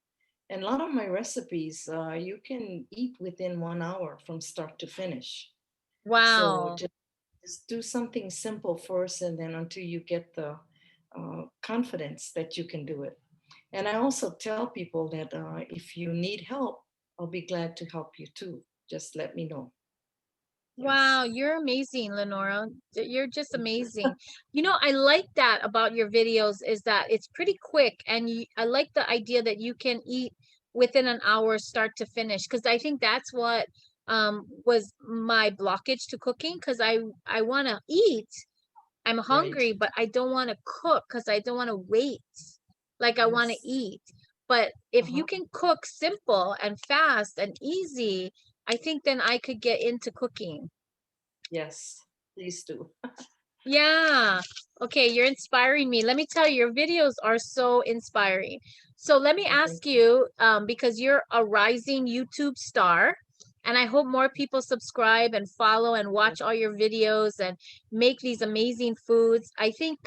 [SPEAKER 2] And a lot of my recipes, you can eat within 1 hour from start to finish. So
[SPEAKER 1] Wow.
[SPEAKER 2] just do something simple first, and then until you get the confidence that you can do it. And I also tell people that if you need help, I'll be glad to help you too. Just let me know. Yes.
[SPEAKER 1] Wow, you're amazing, Lenora. You're just amazing. You know, I like that about your videos is that it's pretty quick and I like the idea that you can eat within an hour start to finish because I think that's what was my blockage to cooking because I want to eat. I'm
[SPEAKER 2] Right.
[SPEAKER 1] hungry, but I don't want to cook because I don't want to wait. Like I want to
[SPEAKER 2] Yes.
[SPEAKER 1] eat. But if you
[SPEAKER 2] Uh-huh.
[SPEAKER 1] can cook simple and fast and easy, I think then I could get into cooking.
[SPEAKER 2] Yes. Please do.
[SPEAKER 1] Yeah. Okay, you're inspiring me. Let me tell you, your videos are so inspiring. So let me
[SPEAKER 2] Oh, thank
[SPEAKER 1] ask
[SPEAKER 2] you.
[SPEAKER 1] you, because you're a rising YouTube star And I hope more people subscribe and follow and
[SPEAKER 2] Yes.
[SPEAKER 1] watch all your videos and make these amazing foods. I think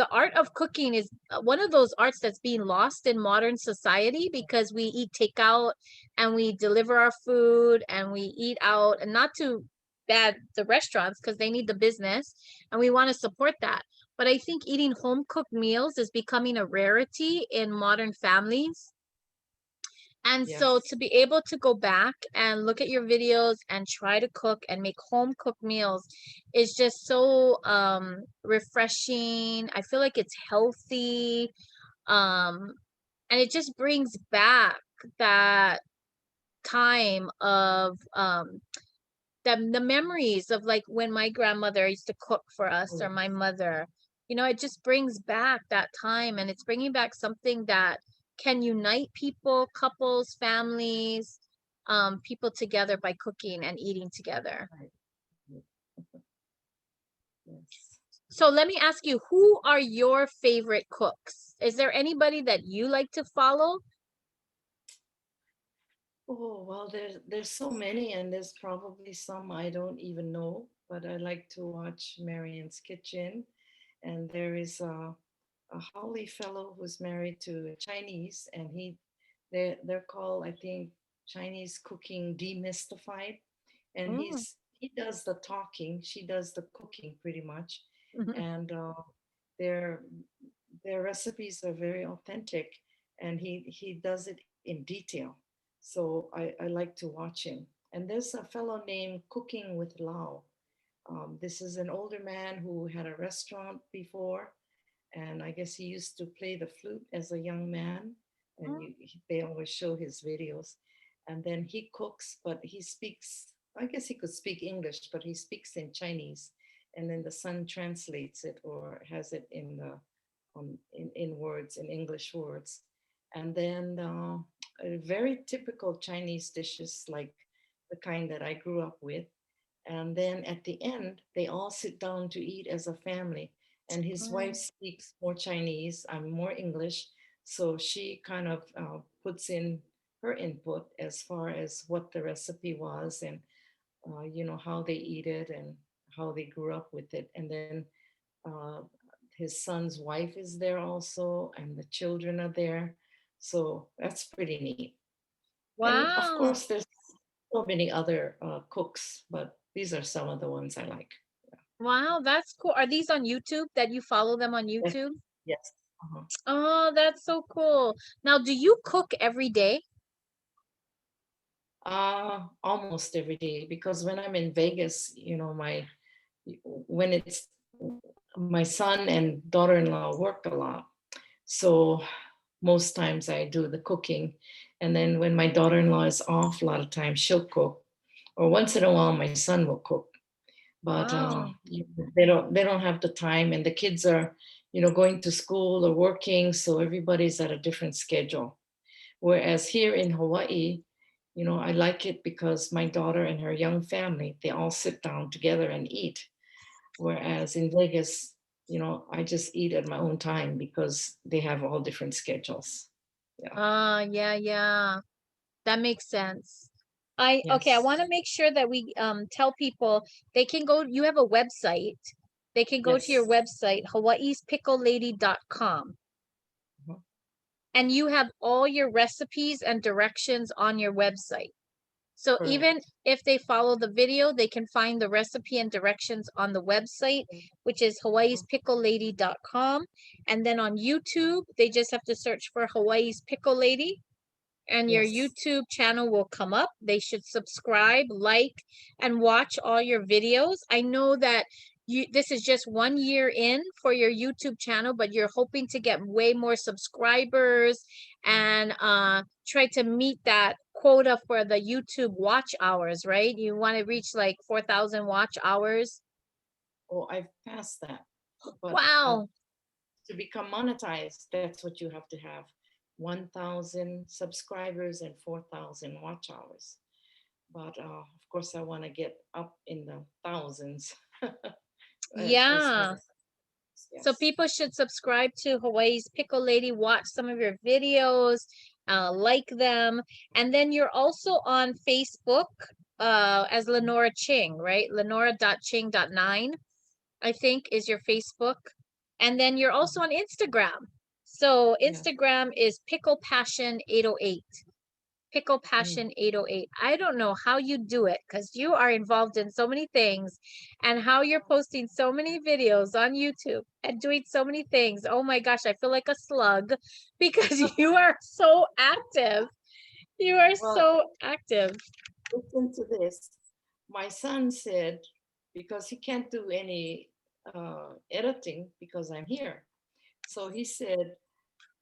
[SPEAKER 1] the art of cooking is one of those arts that's being lost in modern society because we eat takeout and we deliver our food and we eat out, and not to bad the restaurants because they need the business and we want to support that. But I think eating home cooked meals is becoming a rarity in modern families. And so
[SPEAKER 2] Yes.
[SPEAKER 1] to be able to go back and look at your videos and try to cook and make home cooked meals is just so refreshing. I feel like it's healthy. Um and it just brings back that time of the memories of like when my grandmother used to cook for
[SPEAKER 2] Oh,
[SPEAKER 1] us, or my
[SPEAKER 2] yes.
[SPEAKER 1] mother. You know, it just brings back that time, and it's bringing back something that can unite people, couples, families, people together by cooking and eating together.
[SPEAKER 2] Right. Yes. Yes.
[SPEAKER 1] So let me ask you, who are your favorite cooks? Is there anybody that you like to follow?
[SPEAKER 2] Oh, well, there's so many, and there's probably some I don't even know, but I like to watch Marian's Kitchen. And there is a Holly fellow who's married to a Chinese, and they're called, I think, Chinese Cooking Demystified. And
[SPEAKER 1] Mm,
[SPEAKER 2] he does the talking, she does the cooking pretty much.
[SPEAKER 1] mhm.
[SPEAKER 2] And their their recipes are very authentic, and he does it in detail. So I like to watch him. And there's a fellow named Cooking with Lao. This is an older man who had a restaurant before, and I guess he used to play the flute as a young man. And they always show his videos. And then he cooks, but he speaks. I guess he could speak English, but he speaks in Chinese, and then the son translates it or has it in the in words, in English words. And then very typical Chinese dishes like the kind that I grew up with. And then at the end, they all sit down to eat as a family. And his wife
[SPEAKER 1] Mm.
[SPEAKER 2] speaks more Chinese, I'm more English. So she kind of puts in her input as far as what the recipe was, and how they eat it and how they grew up with it. And then uh, his son's wife is there also, and the children are there. So that's pretty neat. And of
[SPEAKER 1] Wow.
[SPEAKER 2] course, there's so many other cooks, but these are some of the ones I like.
[SPEAKER 1] Wow, that's cool. Are these on YouTube that you follow them on
[SPEAKER 2] Yes,
[SPEAKER 1] YouTube?
[SPEAKER 2] yes. Uh-huh.
[SPEAKER 1] Oh, that's so cool. Now, do you cook every day?
[SPEAKER 2] Almost every day, because when I'm in Vegas, my when it's my son and daughter-in-law work a lot, so most times I do the cooking, and then when my daughter-in-law is off, a lot of times she'll cook, or once in a while my son will cook. But
[SPEAKER 1] Wow.
[SPEAKER 2] they don't have the time, and the kids are going to school or working, so everybody's at a different schedule. Whereas here in Hawaii, I like it because my daughter and her young family, they all sit down together and eat. Whereas in Vegas, I just eat at my own time because they have all different schedules. Yeah.
[SPEAKER 1] Yeah, yeah. That makes sense. I Okay, I
[SPEAKER 2] Yes.
[SPEAKER 1] want to make sure that we tell people they can go, you have a website. They can go to your
[SPEAKER 2] Yes.
[SPEAKER 1] website, hawaiispicklelady.com,
[SPEAKER 2] Mhm.
[SPEAKER 1] and you have all your recipes and directions on your website. So even
[SPEAKER 2] Correct.
[SPEAKER 1] if they follow the video, they can find the recipe and directions on the website, which is
[SPEAKER 2] Mhm.
[SPEAKER 1] hawaiispicklelady.com. And then on YouTube, they just have to search for Hawaii's Pickle Lady, and your
[SPEAKER 2] Yes.
[SPEAKER 1] YouTube channel will come up. They should subscribe, like, and watch all your videos. I know that this is just 1 year in for your YouTube channel, but you're hoping to get way more subscribers and try to meet that quota for the YouTube watch hours, right? You want to reach like 4,000 watch hours.
[SPEAKER 2] Oh, I've passed that. But
[SPEAKER 1] Wow.
[SPEAKER 2] to become monetized, that's what you have to have: 1,000 subscribers and 4,000 watch hours. But of course, I want to get up in the thousands as far
[SPEAKER 1] Yeah.
[SPEAKER 2] as,
[SPEAKER 1] So
[SPEAKER 2] yes.
[SPEAKER 1] people should subscribe to Hawaii's Pickle Lady, watch some of your videos, like them. And then you're also on Facebook as Leonora Ching, right? Leonora.ching.9, I think, is your Facebook. And then you're also
[SPEAKER 2] Mhm.
[SPEAKER 1] on Instagram. So
[SPEAKER 2] Yeah.
[SPEAKER 1] Instagram is Pickle Passion 808. Pickle
[SPEAKER 2] Mm.
[SPEAKER 1] Passion 808. I don't know how you do it because you are involved in so many things and how you're posting so many videos on YouTube and doing so many things. Oh my gosh, I feel like a slug because you are so active. You are
[SPEAKER 2] Well,
[SPEAKER 1] so active.
[SPEAKER 2] listen to this. My son said, because he can't do any editing because I'm here. So he said,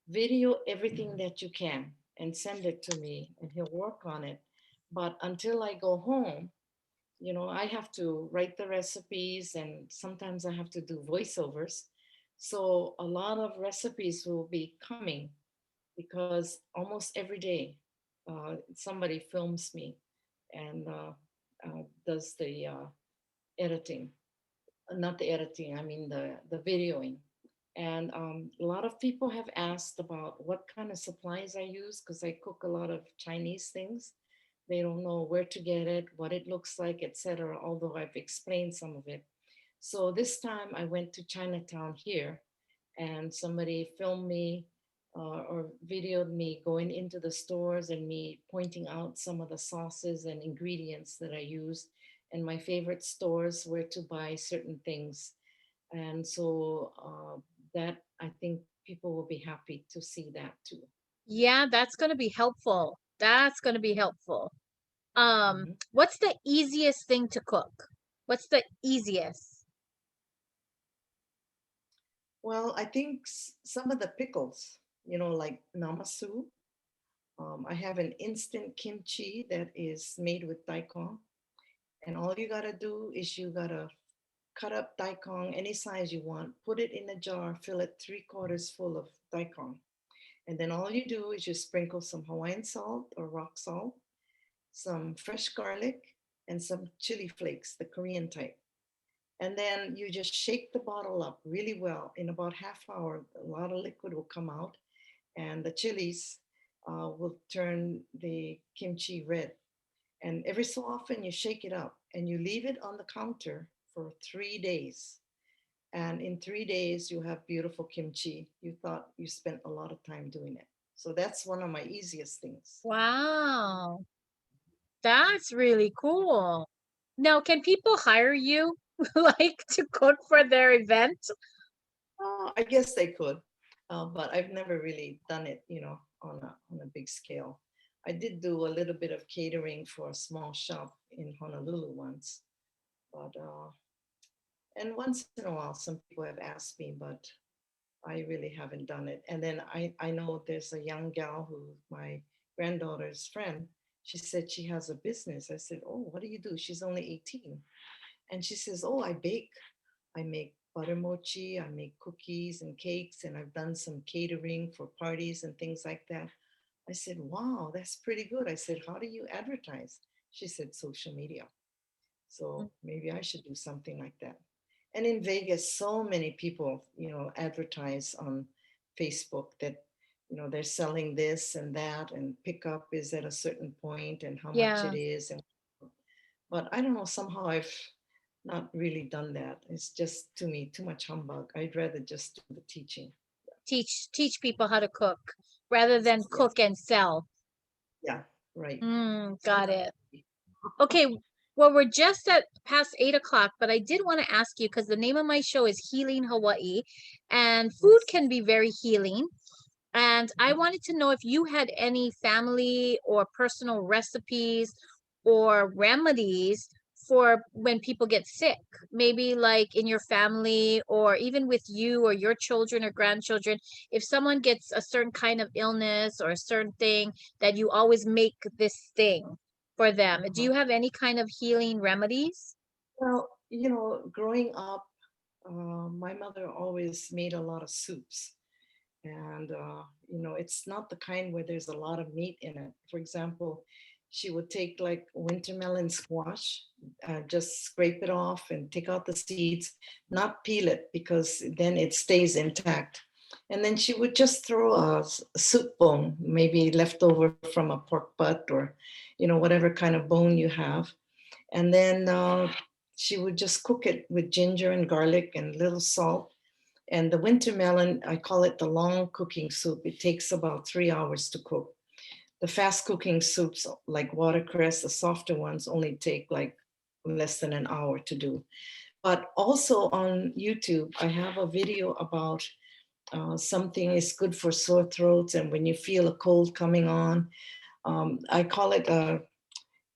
[SPEAKER 2] video everything that you can and send it to me, and he'll work on it. But until I go home, I have to write the recipes, and sometimes I have to do voiceovers. So a lot of recipes will be coming because almost every day somebody films me and does the editing. Not the editing, I mean the videoing. And a lot of people have asked about what kind of supplies I use because I cook a lot of Chinese things. They don't know where to get it, what it looks like, etc. Although I've explained some of it. So this time I went to Chinatown here, and somebody filmed me or videoed me going into the stores and me pointing out some of the sauces and ingredients that I use and my favorite stores where to buy certain things. And so that I think people will be happy to see that too.
[SPEAKER 1] Yeah, that's going to be helpful. That's going to be helpful.
[SPEAKER 2] Mhm.
[SPEAKER 1] What's the easiest thing to cook? What's the easiest?
[SPEAKER 2] Well, I think some of the pickles, like namasu. I have an instant kimchi that is made with daikon. And all you gotta do is you gotta cut up daikon any size you want, put it in a jar, fill it 3/4 full of daikon. And then all you do is you sprinkle some Hawaiian salt or rock salt, some fresh garlic, and some chili flakes, the Korean type. And then you just shake the bottle up really well. In about half hour, a lot of liquid will come out, and the chilies will turn the kimchi red. And every so often, you shake it up and you leave it on the counter for 3 days. And in 3 days, you have beautiful kimchi. You thought you spent a lot of time doing it. So that's one of my easiest things.
[SPEAKER 1] Wow, that's really cool. Now, can people hire you like to cook for their event?
[SPEAKER 2] I guess they could, but I've never really done it, on a big scale. I did do a little bit of catering for a small shop in Honolulu once, but and once in a while, some people have asked me, but I really haven't done it. And then I know there's a young gal who my granddaughter's friend. She said she has a business. I said, "Oh, what do you do?" She's only 18, and she says, "Oh, I bake. I make butter mochi, I make cookies and cakes, and I've done some catering for parties and things like that." I said, "Wow, that's pretty good." I said, "How do you advertise?" She said, "Social media." So maybe I should do something like that. And in Vegas, so many people, advertise on Facebook that, they're selling this and that, and pickup is at a certain point and how much it
[SPEAKER 1] Yeah,
[SPEAKER 2] is. But I don't know, somehow I've not really done that. It's just to me too much humbug. I'd rather just do the teaching.
[SPEAKER 1] teach people how to cook rather than
[SPEAKER 2] Yes.
[SPEAKER 1] cook and sell.
[SPEAKER 2] Yeah. Right.
[SPEAKER 1] Got
[SPEAKER 2] Sometimes.
[SPEAKER 1] it. Okay, well, we're just at past 8 o'clock, but I did want to ask you because the name of my show is Healing Hawaii, and food
[SPEAKER 2] Yes.
[SPEAKER 1] can be very healing. And I
[SPEAKER 2] Mhm.
[SPEAKER 1] wanted to know if you had any family or personal recipes or remedies for when people get sick, maybe like in your family or even with you or your children or grandchildren. If someone gets a certain kind of illness or a certain thing, that you always make this thing for them. Do
[SPEAKER 2] Uh-huh.
[SPEAKER 1] you have any kind of healing remedies?
[SPEAKER 2] Well, growing up, my mother always made a lot of soups. And, it's not the kind where there's a lot of meat in it. For example, she would take like winter melon squash, just scrape it off and take out the seeds, not peel it because then it stays intact. And then she would just throw a soup bone, maybe left over from a pork butt or, whatever kind of bone you have. And then she would just cook it with ginger and garlic and little salt. And the winter melon, I call it the long cooking soup. It takes about 3 hours to cook. The fast cooking soups like watercress, the softer ones, only take like less than an hour to do. But also on YouTube, I have a video about something is good for sore throats and when you feel a cold coming on. I call it a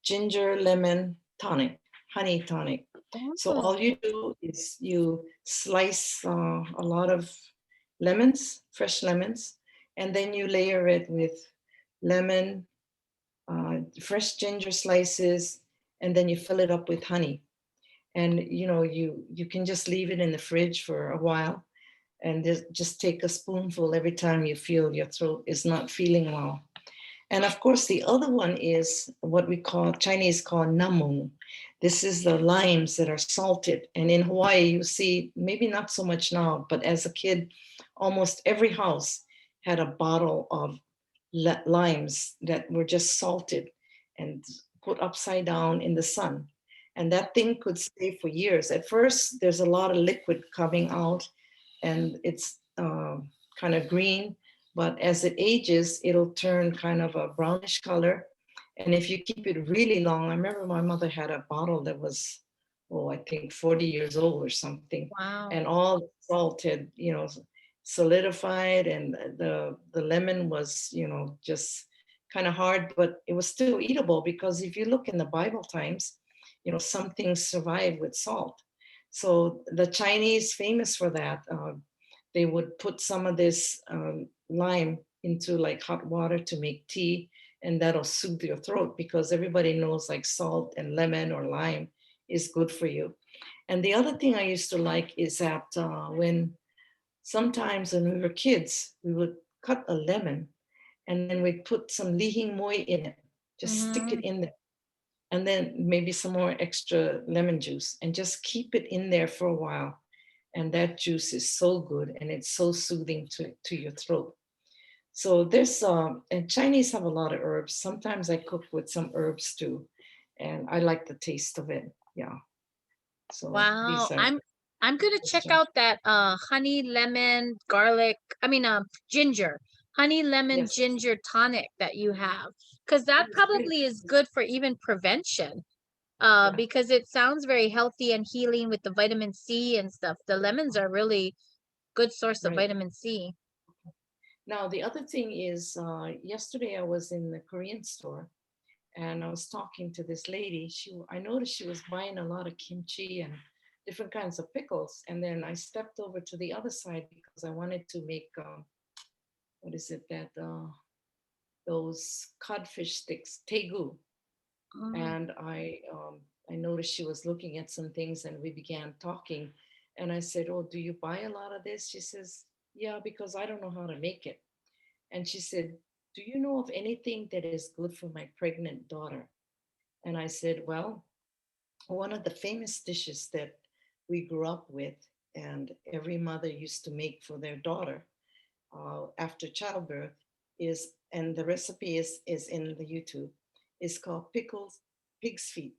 [SPEAKER 2] ginger lemon tonic, honey tonic. So
[SPEAKER 1] Oh,
[SPEAKER 2] all you do is you slice a lot of lemons, fresh lemons, and then you layer it with lemon, fresh ginger slices, and then you fill it up with honey. And you can just leave it in the fridge for a while, and just take a spoonful every time you feel your throat is not feeling well. And of course, the other one is what we call Chinese call namu. This is the limes that are salted. And in Hawaii, you see, maybe not so much now, but as a kid, almost every house had a bottle of limes that were just salted and put upside down in the sun. And that thing could stay for years. At first, there's a lot of liquid coming out, and it's kind of green, but as it ages, it'll turn kind of a brownish color. And if you keep it really long, I remember my mother had a bottle that was, oh, I think 40 years old or something.
[SPEAKER 1] wow.
[SPEAKER 2] And all the salt had, solidified, and the lemon was, just kind of hard, but it was still eatable because if you look in the Bible times, some things survive with salt. So the Chinese famous for that. They would put some of this lime into like hot water to make tea, and that'll soothe your throat because everybody knows like salt and lemon or lime is good for you. And the other thing I used to like is that when sometimes when we were kids, we would cut a lemon and then we'd put some lihing moi in it, just stick it
[SPEAKER 1] Mm-hmm.
[SPEAKER 2] in there, and then maybe some more extra lemon juice and just keep it in there for a while. And that juice is so good and it's so soothing to your throat. So there's and Chinese have a lot of herbs. Sometimes I cook with some herbs too, and I like the taste of it. Yeah. So
[SPEAKER 1] Wow.
[SPEAKER 2] these are
[SPEAKER 1] I'm gonna check
[SPEAKER 2] suggestions.
[SPEAKER 1] out that honey lemon garlic, I mean ginger. Honey lemon
[SPEAKER 2] Yes,
[SPEAKER 1] ginger tonic that you have. Because that
[SPEAKER 2] it's really
[SPEAKER 1] probably is
[SPEAKER 2] good.
[SPEAKER 1] good for even prevention.
[SPEAKER 2] Yeah,
[SPEAKER 1] Because it sounds very healthy and healing with the vitamin C and stuff. The lemons are really good source of
[SPEAKER 2] right.
[SPEAKER 1] vitamin C.
[SPEAKER 2] Now the other thing is, yesterday I was in the Korean store and I was talking to this lady. I noticed she was buying a lot of kimchi and different kinds of pickles. And then I stepped over to the other side because I wanted to make what is it that those codfish sticks, tegu.
[SPEAKER 1] Mm,
[SPEAKER 2] And I noticed she was looking at some things, and we began talking. And I said, "Oh, do you buy a lot of this?" She says, "Yeah, because I don't know how to make it." And she said, "Do you know of anything that is good for my pregnant daughter?" And I said, "Well, one of the famous dishes that we grew up with, and every mother used to make for their daughter after childbirth, is, and the recipe is in the YouTube, is called pickled pig's feet.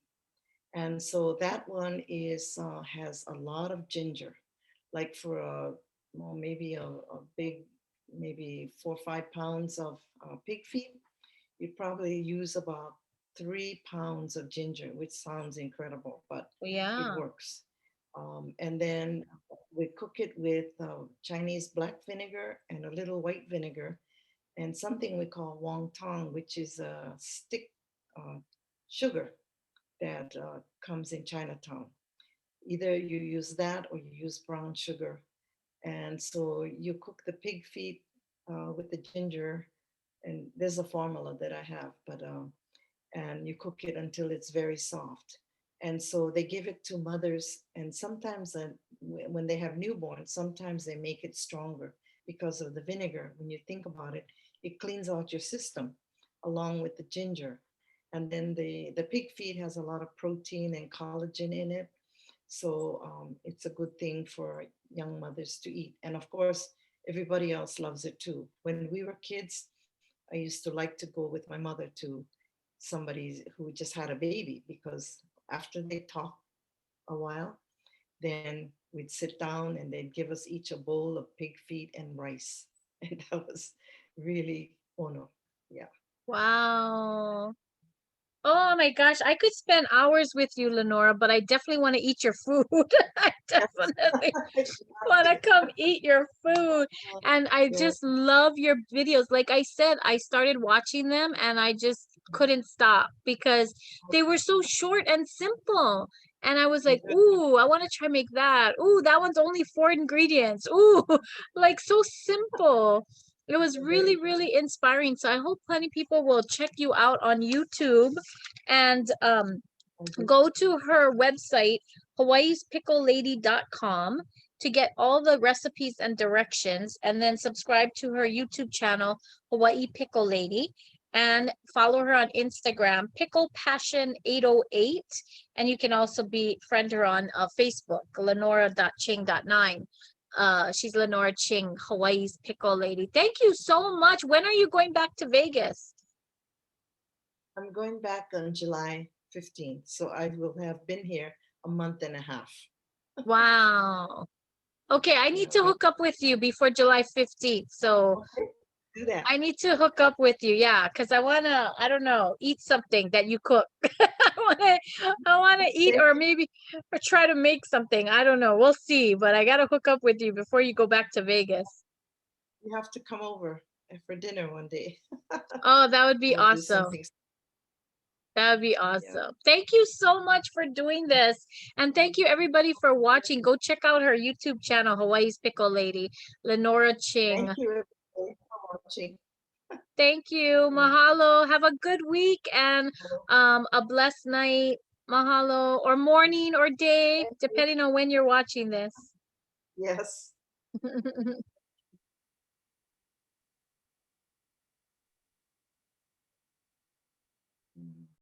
[SPEAKER 2] And so that one is has a lot of ginger, like for a, well, maybe a big, maybe 4 or 5 pounds of pig feet, you probably use about 3 pounds of ginger, which sounds incredible, but it
[SPEAKER 1] yeah.
[SPEAKER 2] works. And then we cook it with Chinese black vinegar and a little white vinegar and something we call wonton, which is a stick uh, sugar that comes in Chinatown. Either you use that or you use brown sugar. And so you cook the pig feet with the ginger, and there's a formula that I have, but and you cook it until it's very soft. And so they give it to mothers, and sometimes when they have newborns, sometimes they make it stronger because of the vinegar. When you think about it, it cleans out your system along with the ginger. And then the pig feed has a lot of protein and collagen in it. So it's a good thing for young mothers to eat. And of course, everybody else loves it too. When we were kids, I used to like to go with my mother to somebody who just had a baby, because after they talk a while, then we'd sit down and they'd give us each a bowl of pig feet and rice. And that was really ono. Yeah.
[SPEAKER 1] Wow. Oh my gosh, I could spend hours with you, Lenora, but I definitely want to eat your food. I definitely want to come eat your food. And I
[SPEAKER 2] Sure.
[SPEAKER 1] just love your videos. Like I said, I started watching them and I just couldn't stop because they were so short and simple. And I was like, ooh, I want to try make that. Ooh, that one's only 4 ingredients. Ooh, like so simple. It was really, really inspiring. So I hope plenty people will check you out on YouTube and go to her website, hawaiispicklelady.com, to get all the recipes and directions, and then subscribe to her YouTube channel, Hawaii Pickle Lady, and follow her on Instagram, Pickle Passion 808, and you can also friend her on Facebook, Leonora.Ching.9. She's Leonora Ching, Hawaii's Pickle Lady. Thank you so much. When are you going back to Vegas?
[SPEAKER 2] I'm going back on July 15th, so I will have been here a month and a half.
[SPEAKER 1] Wow. Okay, I need to hook up with you before July 15th. So
[SPEAKER 2] Okay, do that.
[SPEAKER 1] I need to hook up with you. Yeah, because I wanna, I don't know, eat something that you cook. I wanna eat or maybe or try to make something. I don't know. We'll see. But I gotta hook up with you before you go back to Vegas.
[SPEAKER 2] You have to come over for dinner one day.
[SPEAKER 1] Oh, that would be
[SPEAKER 2] We'll do
[SPEAKER 1] awesome.
[SPEAKER 2] something.
[SPEAKER 1] That would be
[SPEAKER 2] Yeah.
[SPEAKER 1] awesome. Thank you so much for doing this. And thank you everybody for watching. Go check out her YouTube channel, Hawaii's Pickle Lady, Leonora Ching.
[SPEAKER 2] Thank you everybody for watching.
[SPEAKER 1] Thank you. Mahalo. Have a good week and a blessed night. Mahalo. Or morning or day,
[SPEAKER 2] Thank you.
[SPEAKER 1] depending on when you're watching this.
[SPEAKER 2] Yes.